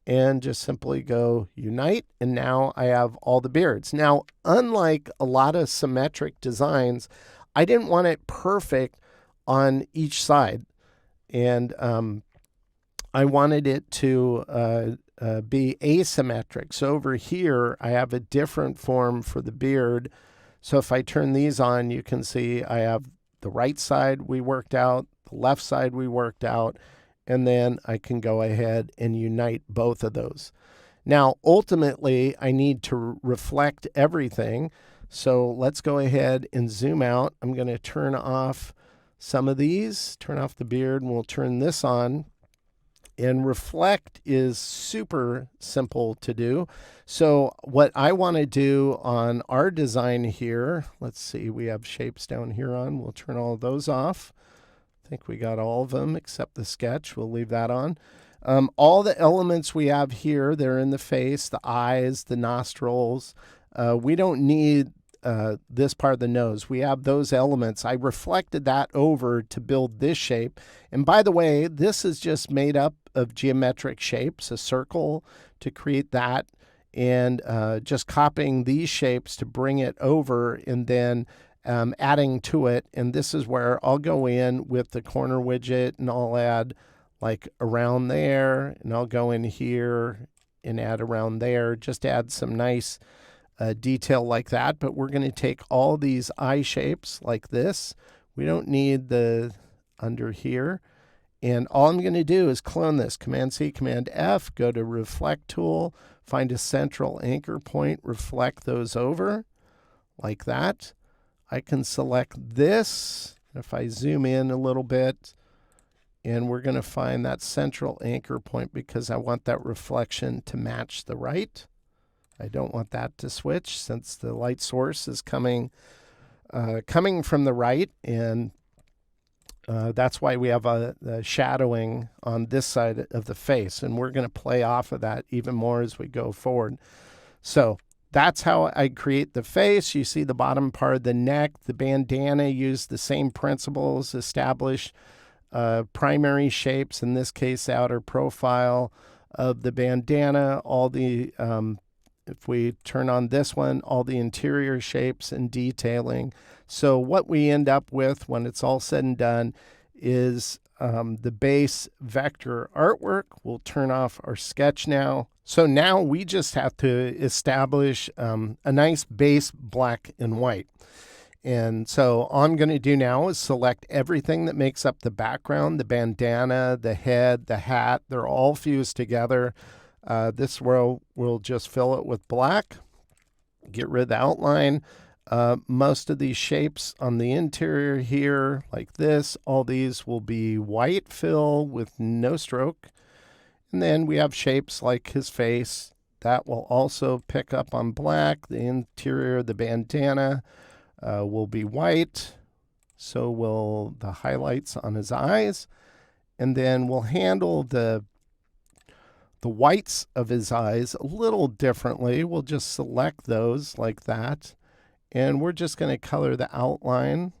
and just simply go unite, and now I have all the beards. Now, unlike a lot of symmetric designs, I didn't want it perfect on each side, and I wanted it to be asymmetric. So over here, I have a different form for the beard. So if I turn these on, you can see I have the right side we worked out, the left side we worked out, and then I can go ahead and unite both of those. Now, ultimately, I need to reflect everything. So let's go ahead and zoom out. I'm going to turn off some of these, turn off the beard, and we'll turn this on. And reflect is super simple to do. So what I want to do on our design here, let's see, we have shapes down here on. We'll turn all of those off. I think we got all of them except the sketch. We'll leave that on. All the elements we have here, they're in the face, the eyes, the nostrils. We don't need this part of the nose. We have those elements. I reflected that over to build this shape. And by the way, this is just made up of geometric shapes, a circle to create that, and just copying these shapes to bring it over, and then adding to it. And this is where I'll go in with the corner widget and I'll add like around there, and I'll go in here and add around there, just add some nice detail like that. But we're going to take all these eye shapes like this. We don't need the under here. And all I'm going to do is clone this. Command-C, Command-F, go to Reflect Tool, find a central anchor point, reflect those over like that. I can select this. If I zoom in a little bit, and we're going to find that central anchor point because I want that reflection to match the right. I don't want that to switch since the light source is coming from the right, and that's why we have a shadowing on this side of the face, and we're going to play off of that even more as we go forward. So that's how I create the face. You see the bottom part of the neck. The bandana used the same principles, establish primary shapes, in this case outer profile of the bandana, all the If we turn on this one, all the interior shapes and detailing. So what we end up with when it's all said and done is the base vector artwork. We'll turn off our sketch now. So now we just have to establish a nice base black and white. And so all I'm going to do now is select everything that makes up the background, the bandana, the head, the hat. They're all fused together. This row, we'll just fill it with black, get rid of the outline. Most of these shapes on the interior here, like this, all these will be white fill with no stroke. And then we have shapes like his face. That will also pick up on black. The interior, the bandana will be white. So will the highlights on his eyes. And then we'll handle the whites of his eyes a little differently. We'll just select those like that. And we're just going to color the outline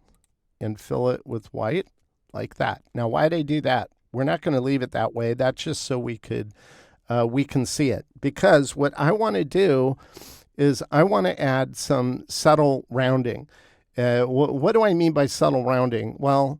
and fill it with white like that. Now, why did I do that? We're not going to leave it that way. That's just so we can see it. Because what I want to do is I want to add some subtle rounding. What do I mean by subtle rounding? Well,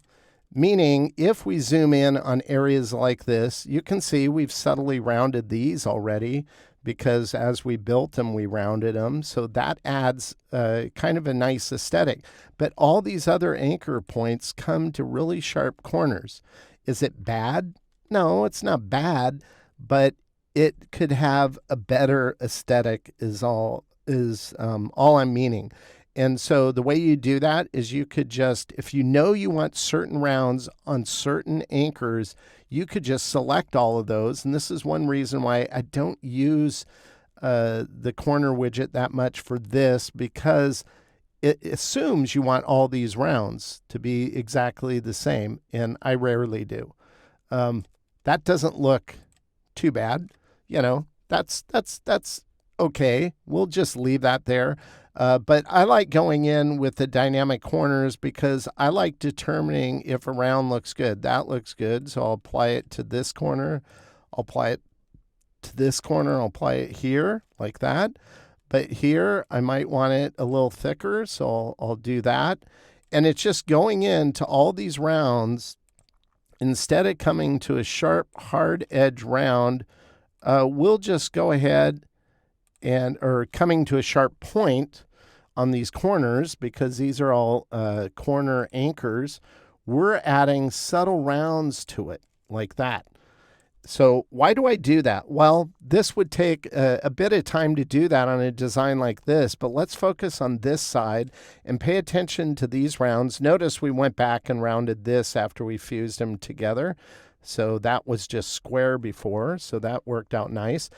meaning if we zoom in on areas like this, you can see we've subtly rounded these already because as we built them, we rounded them. So that adds kind of a nice aesthetic. But all these other anchor points come to really sharp corners. Is it bad? No, it's not bad, but it could have a better aesthetic is all I'm meaning. And so the way you do that is you could just, if you know you want certain rounds on certain anchors, you could just select all of those. And this is one reason why I don't use the corner widget that much for this, because it assumes you want all these rounds to be exactly the same, and I rarely do. That doesn't look too bad. You know, that's okay. We'll just leave that there. But I like going in with the dynamic corners because I like determining if a round looks good. That looks good, so I'll apply it to this corner. I'll apply it to this corner. I'll apply it here like that. But here, I might want it a little thicker, so I'll do that. And it's just going into all these rounds. Instead of coming to a sharp, hard edge round, we'll just go ahead or coming to a sharp point on these corners, because these are all corner anchors, we're adding subtle rounds to it like that. So why do I do that? Well, this would take a bit of time to do that on a design like this, but let's focus on this side and pay attention to these rounds. Notice we went back and rounded this after we fused them together. So that was just square before, so that worked out nice.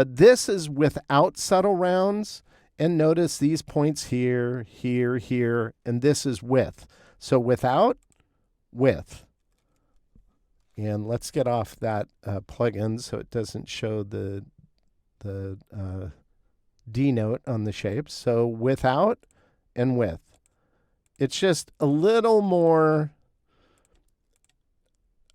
This is without subtle rounds, and notice these points here, here, here, and this is with. So without, with. And let's get off that plugin so it doesn't show the D note on the shapes. So without and with. It's just a little more,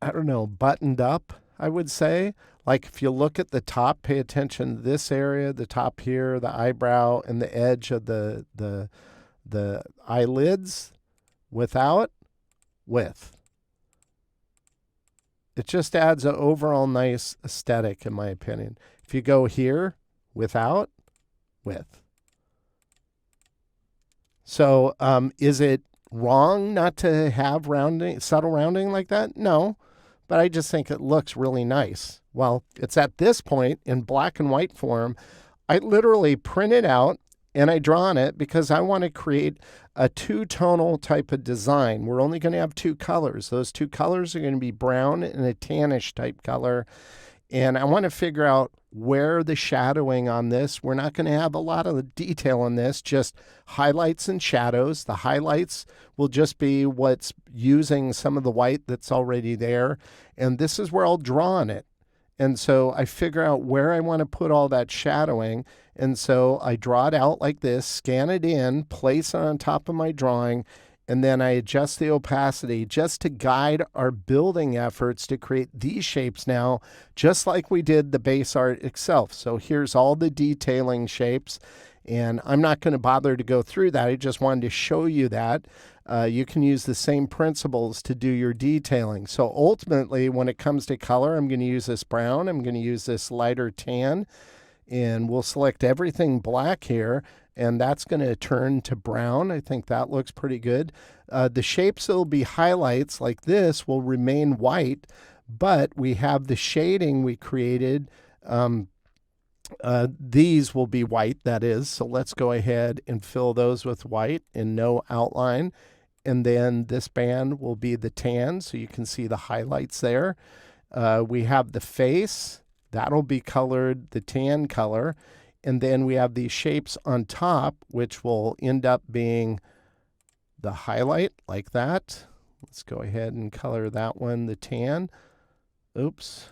I don't know, buttoned up, I would say. Like if you look at the top, pay attention to this area, the top here, the eyebrow, and the edge of the eyelids. Without, with. It just adds an overall nice aesthetic, in my opinion. If you go here, without, with. So is it wrong not to have rounding, subtle rounding like that? No, but I just think it looks really nice. Well, it's at this point in black and white form. I literally print it out and I draw on it because I want to create a two-tonal type of design. We're only going to have two colors. Those two colors are going to be brown and a tannish type color. And I want to figure out where the shadowing on this. We're not going to have a lot of the detail on this, just highlights and shadows. The highlights will just be what's using some of the white that's already there. And this is where I'll draw on it. And so I figure out where I want to put all that shadowing. And so I draw it out like this, scan it in, place it on top of my drawing, and then I adjust the opacity just to guide our building efforts to create these shapes now, just like we did the base art itself. So here's all the detailing shapes, and I'm not going to bother to go through that. I just wanted to show you that. You can use the same principles to do your detailing. So ultimately, when it comes to color, I'm going to use this brown. I'm going to use this lighter tan, and we'll select everything black here, and that's going to turn to brown. I think that looks pretty good. The shapes that will be highlights like this will remain white, but we have the shading we created. These will be white, that is. So let's go ahead and fill those with white and no outline. And then this band will be the tan, so you can see the highlights there. We have the face. That'll be colored the tan color. And then we have these shapes on top, which will end up being the highlight like that. Let's go ahead and color that one the tan. Oops.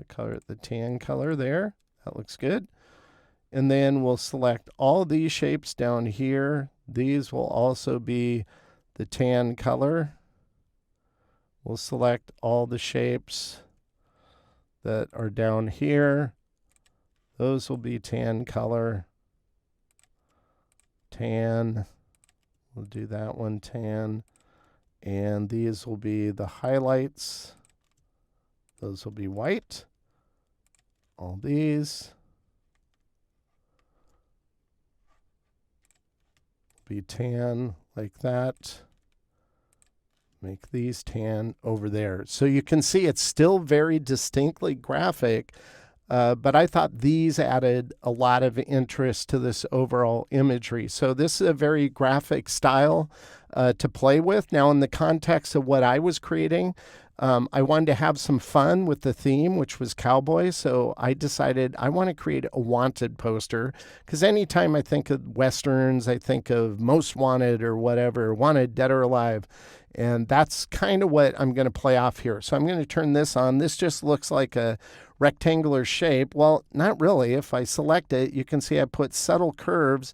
Color it the tan color there. That looks good. And then we'll select all these shapes down here. These will also be the tan color. We'll select all the shapes that are down here. Those will be tan color. Tan. We'll do that one tan. And these will be the highlights. Those will be white. All these will be tan like that. Make these tan over there. So you can see it's still very distinctly graphic, but I thought these added a lot of interest to this overall imagery. So this is a very graphic style to play with. Now, in the context of what I was creating, I wanted to have some fun with the theme, which was cowboy. So I decided I want to create a wanted poster, because anytime I think of Westerns, I think of Most Wanted or whatever, Wanted, Dead or Alive. And that's kind of what I'm going to play off here. So I'm going to turn this on. This just looks like a rectangular shape. Well, not really. If I select it, you can see I put subtle curves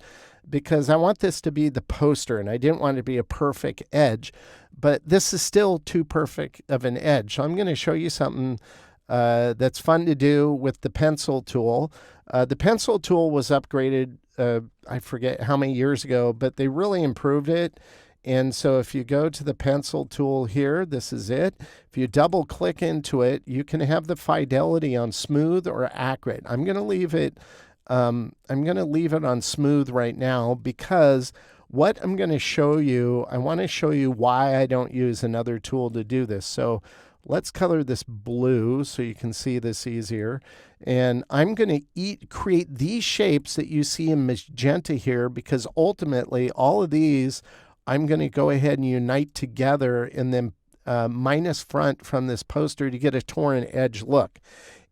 because I want this to be the poster, and I didn't want it to be a perfect edge. But this is still too perfect of an edge. So I'm going to show you something that's fun to do with the pencil tool. The pencil tool was upgraded, I forget how many years ago, but they really improved it. And so if you go to the pencil tool here, this is it. If you double click into it, you can have the fidelity on smooth or accurate. I'm going to leave it on smooth right now, because what I'm going to show you, I want to show you why I don't use another tool to do this. So let's color this blue so you can see this easier. And I'm going to create these shapes that you see in magenta here, because ultimately all of these I'm going to go ahead and unite together and then minus front from this poster to get a torn edge look.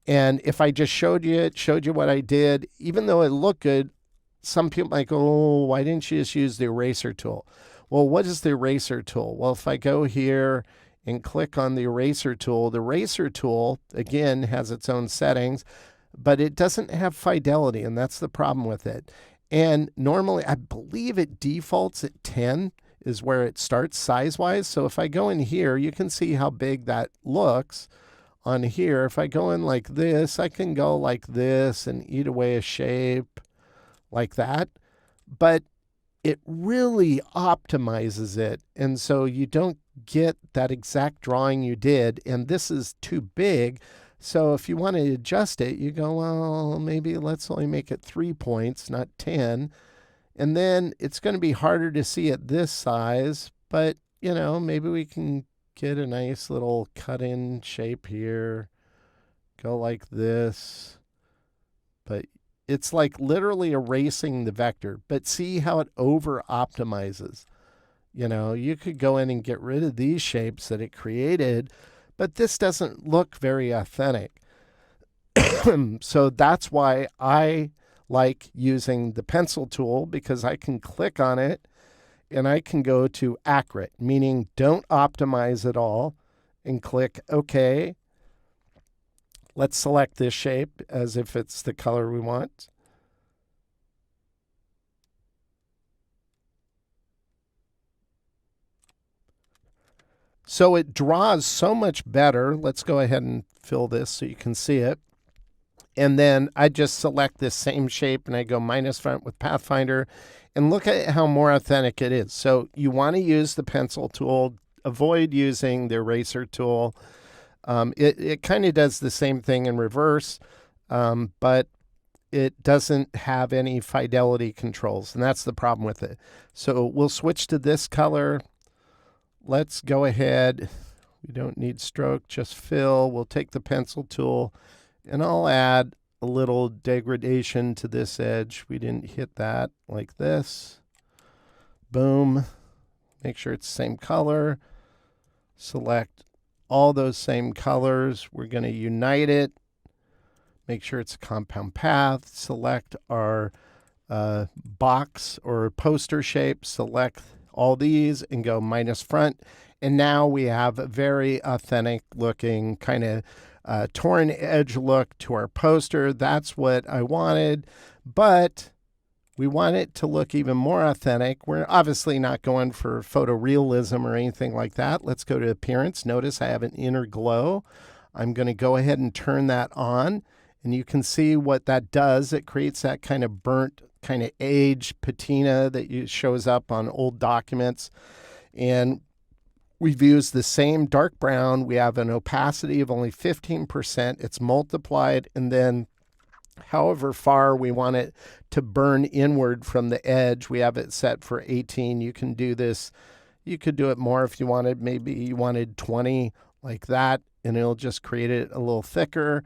And if I just showed you what I did, even though it looked good, some people might go, oh, why didn't you just use the eraser tool? Well, what is the eraser tool? Well, if I go here and click on the eraser tool, again, has its own settings, but it doesn't have fidelity, and that's the problem with it. And normally, I believe it defaults at 10 is where it starts size-wise. So if I go in here, you can see how big that looks on here. If I go in like this, I can go like this and eat away a shape like that. But it really optimizes it. And so you don't get that exact drawing you did. And this is too big. So if you want to adjust it, you go, well, maybe let's only make it 3 points, not 10. And then it's going to be harder to see at this size, but, you know, maybe we can get a nice little cut-in shape here. Go like this. But it's like literally erasing the vector. But see how it over-optimizes. You know, you could go in and get rid of these shapes that it created, but this doesn't look very authentic. So that's why I like using the pencil tool, because I can click on it and I can go to accurate, meaning don't optimize at all, and click OK. Let's select this shape as if it's the color we want. So it draws so much better. Let's go ahead and fill this so you can see it. And then I just select this same shape and I go minus front with Pathfinder and look at how more authentic it is. So you want to use the pencil tool, avoid using the eraser tool. It kind of does the same thing in reverse, but it doesn't have any fidelity controls, and that's the problem with it. So we'll switch to this color. Let's go ahead. We don't need stroke, just fill. We'll take the pencil tool, and I'll add a little degradation to this edge. We didn't hit that, like this. Boom. Make sure it's the same color. Select all those same colors. We're going to unite it. Make sure it's a compound path. Select our box or poster shape. Select all these and go minus front. And now we have a very authentic looking kind of torn edge look to our poster. That's what I wanted, but we want it to look even more authentic. We're obviously not going for photorealism or anything like that. Let's go to appearance. Notice I have an inner glow. I'm going to go ahead and turn that on, and you can see what that does. It creates that kind of burnt, kind of aged patina that shows up on old documents. And we've used the same dark brown. We have an opacity of only 15%. It's multiplied, and then however far we want it to burn inward from the edge, we have it set for 18. You can do this. You could do it more if you wanted. Maybe you wanted 20 like that, and it'll just create it a little thicker,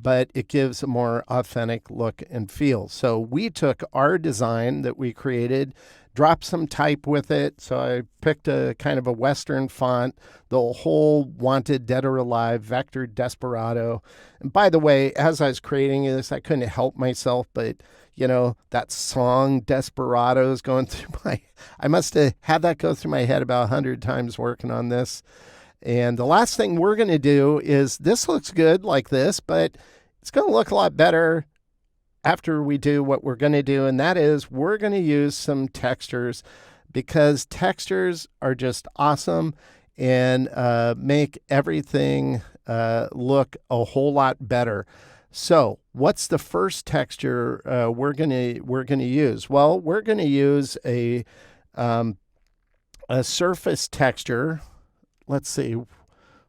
but it gives a more authentic look and feel. So we took our design that we created, dropped some type with it. So I picked a kind of a Western font, the whole wanted dead or alive, vector desperado. And by the way, as I was creating this, I couldn't help myself, but you know, that song Desperado is going through I must have had that go through my head about 100 times working on this. And the last thing we're going to do is, this looks good like this, but it's going to look a lot better after we do what we're going to do, and that is we're going to use some textures, because textures are just awesome and make everything look a whole lot better. So what's the first texture we're going to use? Well, we're going to use a surface texture. Let's see,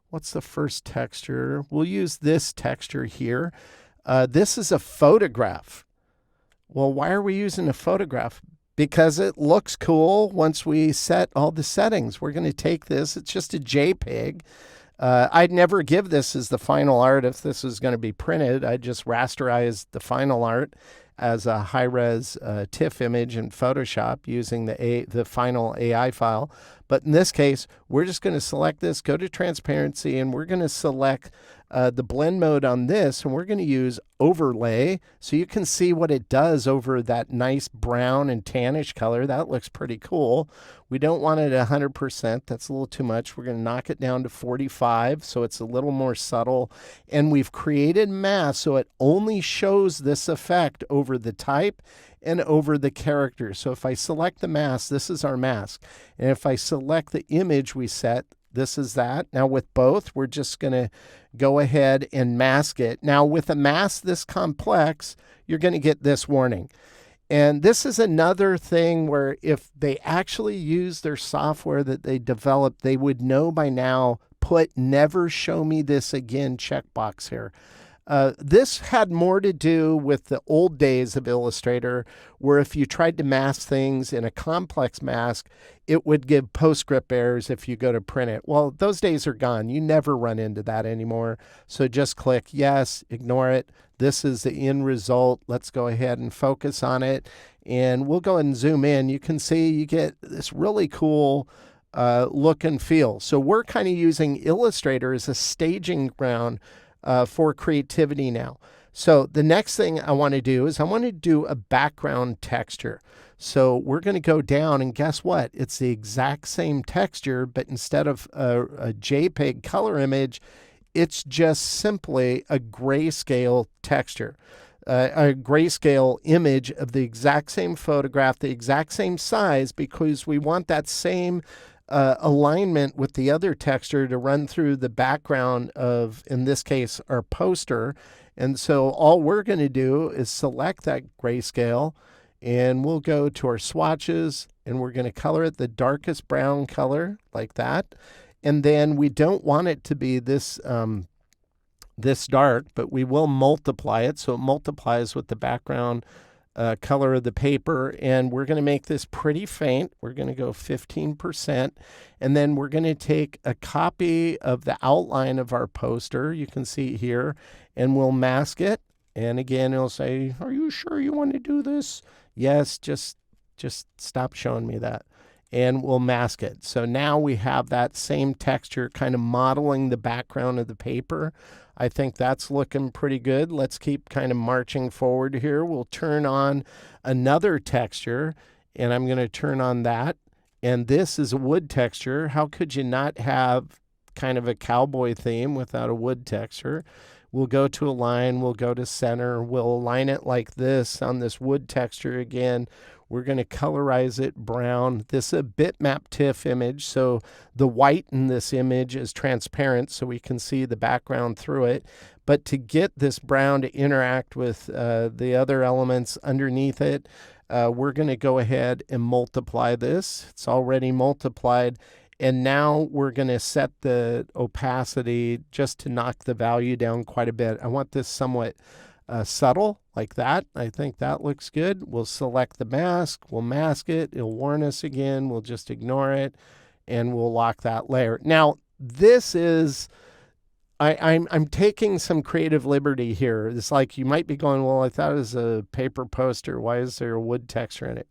what's the first texture? We'll use this texture here. This is a photograph. Well, why are we using a photograph? Because it looks cool once we set all the settings. We're going to take this. It's just a JPEG. I'd never give this as the final art if this was going to be printed. I'd just rasterize the final art as a high-res TIFF image in Photoshop using the final AI file. But in this case, we're just going to select this, go to transparency, and we're going to select the blend mode on this, and we're going to use overlay so you can see what it does over that nice brown and tannish color. That looks pretty cool. We don't want it at 100%. That's a little too much. We're going to knock it down to 45 so it's a little more subtle. And we've created mask so it only shows this effect over the type and over the character. So if I select the mask, this is our mask. And if I select the image we set, this is that. Now with both, we're just going to go ahead and mask it. Now with a mask this complex, you're going to get this warning. And this is another thing where if they actually use their software that they developed, they would know by now, put never show me this again checkbox here. This had more to do with the old days of Illustrator, where if you tried to mask things in a complex mask, it would give PostScript errors if you go to print it. Well, those days are gone. You never run into that anymore. So just click yes, ignore it. This is the end result. Let's go ahead and focus on it. And we'll go ahead and zoom in. You can see you get this really cool look and feel. So we're kind of using Illustrator as a staging ground for creativity now. So the next thing I want to do is I want to do a background texture. So we're going to go down, and guess what? It's the exact same texture, but instead of a JPEG color image, it's just simply a grayscale texture. A grayscale image of the exact same photograph, the exact same size, because we want that same alignment with the other texture to run through the background of, in this case, our poster. And so all we're going to do is select that grayscale, and we'll go to our swatches, and we're going to color it the darkest brown color like that. And then we don't want it to be this this dark, but we will multiply it so it multiplies with the background color of the paper. And we're going to make this pretty faint. We're going to go 15%. And then we're going to take a copy of the outline of our poster, you can see here, and we'll mask it. And again, it'll say, are you sure you want to do this? Yes, just stop showing me that. And we'll mask it. So now we have that same texture kind of modeling the background of the paper. I think that's looking pretty good. Let's keep kind of marching forward here. We'll turn on another texture, and I'm going to turn on that. And this is a wood texture. How could you not have kind of a cowboy theme without a wood texture? We'll go to align, we'll go to center, we'll align it like this on this wood texture again. We're going to colorize it brown. This is a bitmap TIFF image, so the white in this image is transparent so we can see the background through it. But to get this brown to interact with the other elements underneath it, we're going to go ahead and multiply this. It's already multiplied. And now we're going to set the opacity just to knock the value down quite a bit. I want this somewhat subtle like that. I think that looks good. We'll select the mask. We'll mask it. It'll warn us again. We'll just ignore it. And we'll lock that layer. Now, this is, I'm taking some creative liberty here. It's like you might be going, well, I thought it was a paper poster. Why is there a wood texture in it?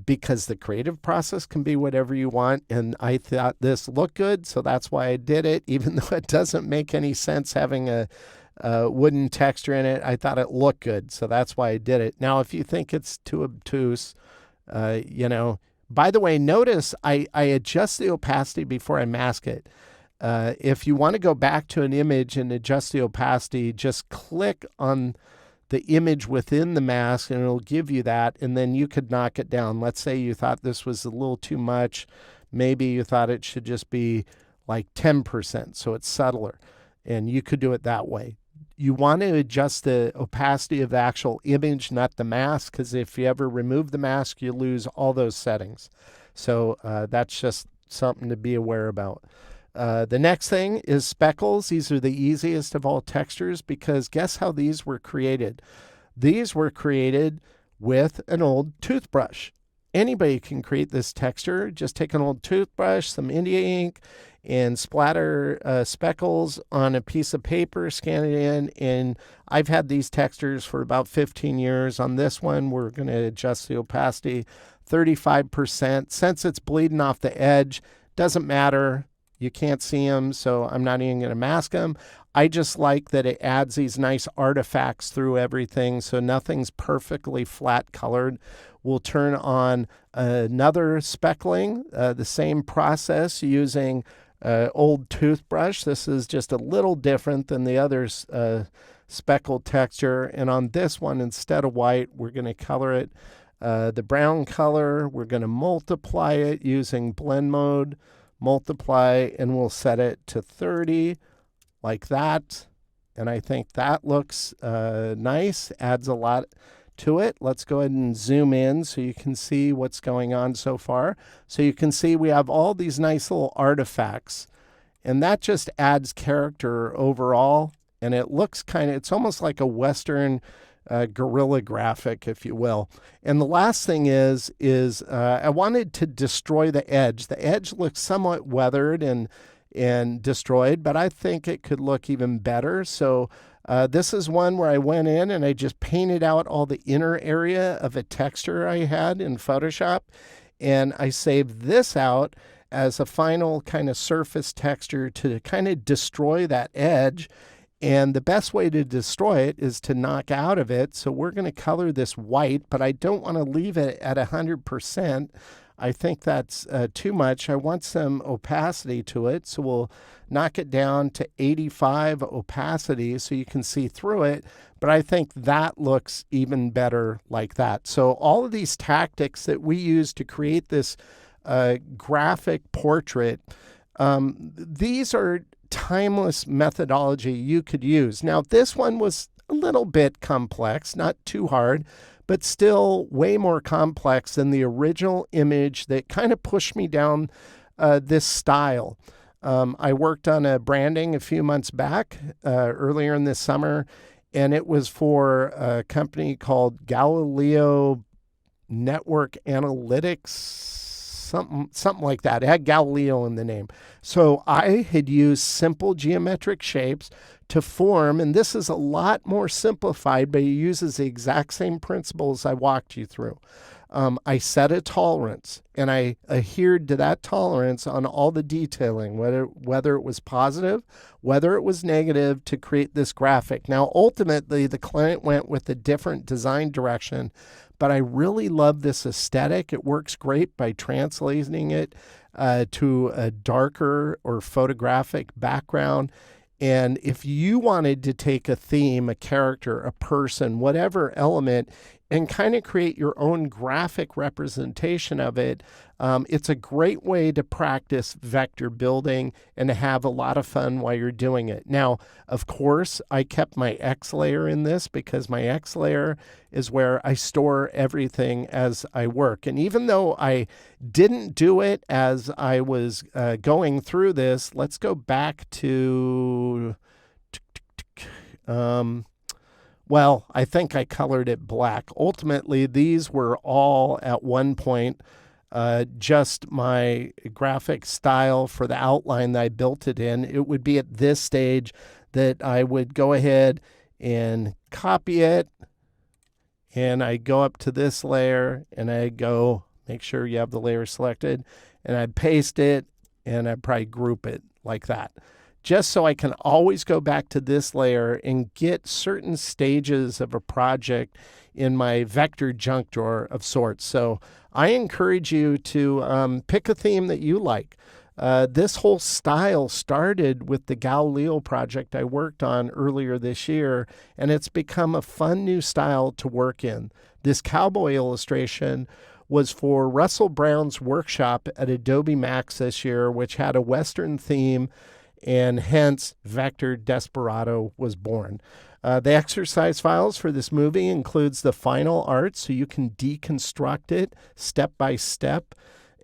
Because the creative process can be whatever you want. And I thought this looked good, so that's why I did it, even though it doesn't make any sense having a wooden texture in it. I thought it looked good, so that's why I did it. Now, if you think it's too obtuse, you know, by the way, notice I adjust the opacity before I mask it. If you want to go back to an image and adjust the opacity, just click on the image within the mask and it'll give you that, and then you could knock it down. Let's say you thought this was a little too much. Maybe you thought it should just be like 10%, so it's subtler, and you could do it that way. You want to adjust the opacity of the actual image, not the mask, because if you ever remove the mask, you lose all those settings. So that's just something to be aware about. The next thing is speckles. These are the easiest of all textures because guess how these were created? These were created with an old toothbrush. Anybody can create this texture. Just take an old toothbrush, some India ink, and splatter speckles on a piece of paper, scan it in, and I've had these textures for about 15 years. On this one, we're going to adjust the opacity 35%. Since it's bleeding off the edge, doesn't matter. You can't see them, so I'm not even going to mask them. I just like that it adds these nice artifacts through everything, so nothing's perfectly flat colored. We'll turn on another speckling, the same process using old toothbrush. This is just a little different than the other speckled texture. And on this one, instead of white, we're going to color it the brown color. We're going to multiply it using blend mode. Multiply, and we'll set it to 30 like that. And I think that looks nice, adds a lot to it. Let's go ahead and zoom in so you can see what's going on so far. So you can see we have all these nice little artifacts, and that just adds character overall. And it looks kind of, it's almost like a Western guerrilla graphic, if you will. And the last thing is I wanted to destroy the edge. The edge looks somewhat weathered and destroyed, but I think it could look even better. So this is one where I went in and I just painted out all the inner area of a texture I had in Photoshop, and I saved this out as a final kind of surface texture to kind of destroy that edge. And the best way to destroy it is to knock out of it. So we're going to color this white, but I don't want to leave it at 100%. I think that's too much. I want some opacity to it. So we'll knock it down to 85 opacity so you can see through it. But I think that looks even better like that. So all of these tactics that we use to create this a graphic portrait, these are timeless methodology you could use. Now, this one was a little bit complex, not too hard, but still way more complex than the original image that kind of pushed me down this style. I worked on a branding a few months back, earlier in this summer, and it was for a company called Galileo Network Analytics, something like that. It had Galileo in the name. So I had used simple geometric shapes to form, and this is a lot more simplified, but it uses the exact same principles I walked you through. I set a tolerance, and I adhered to that tolerance on all the detailing, whether it was positive, whether it was negative, to create this graphic. Now, ultimately, the client went with a different design direction, but I really love this aesthetic. It works great by translating it to a darker or photographic background. And if you wanted to take a theme, a character, a person, whatever element, and kind of create your own graphic representation of it, it's a great way to practice vector building and to have a lot of fun while you're doing it. Now, of course, I kept my X layer in this because my X layer is where I store everything as I work. And even though I didn't do it as I was going through this, let's go back to... well, I think I colored it black. Ultimately, these were all at one point just my graphic style for the outline that I built it in. It would be at this stage that I would go ahead and copy it, and I go up to this layer, and I go, make sure you have the layer selected, and I paste it, and I probably group it like that, just so I can always go back to this layer and get certain stages of a project in my vector junk drawer of sorts. So I encourage you to pick a theme that you like. This whole style started with the Galileo project I worked on earlier this year, and it's become a fun new style to work in. This cowboy illustration was for Russell Brown's workshop at Adobe Max this year, which had a Western theme, and hence Vector Desperado was born. The exercise files for this movie includes the final art, so you can deconstruct it step by step,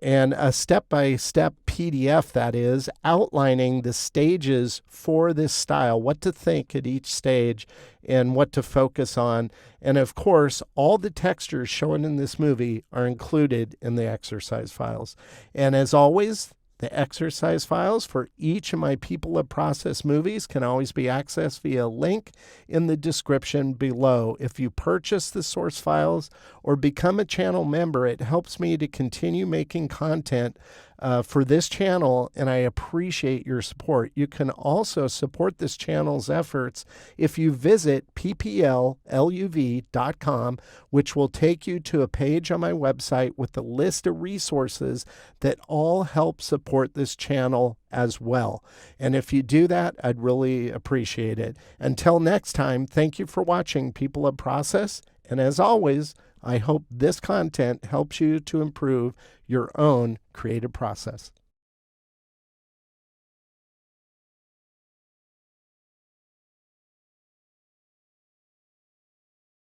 and a step-by-step PDF, that is, outlining the stages for this style, what to think at each stage and what to focus on. And of course, all the textures shown in this movie are included in the exercise files. And as always, the exercise files for each of my People of Process movies can always be accessed via a link in the description below. If you purchase the source files or become a channel member, it helps me to continue making content for this channel, and I appreciate your support. You can also support this channel's efforts if you visit ppluv.com, which will take you to a page on my website with a list of resources that all help support this channel as well. And if you do that, I'd really appreciate it. Until next time, thank you for watching People of Process, and as always, I hope this content helps you to improve your own creative process.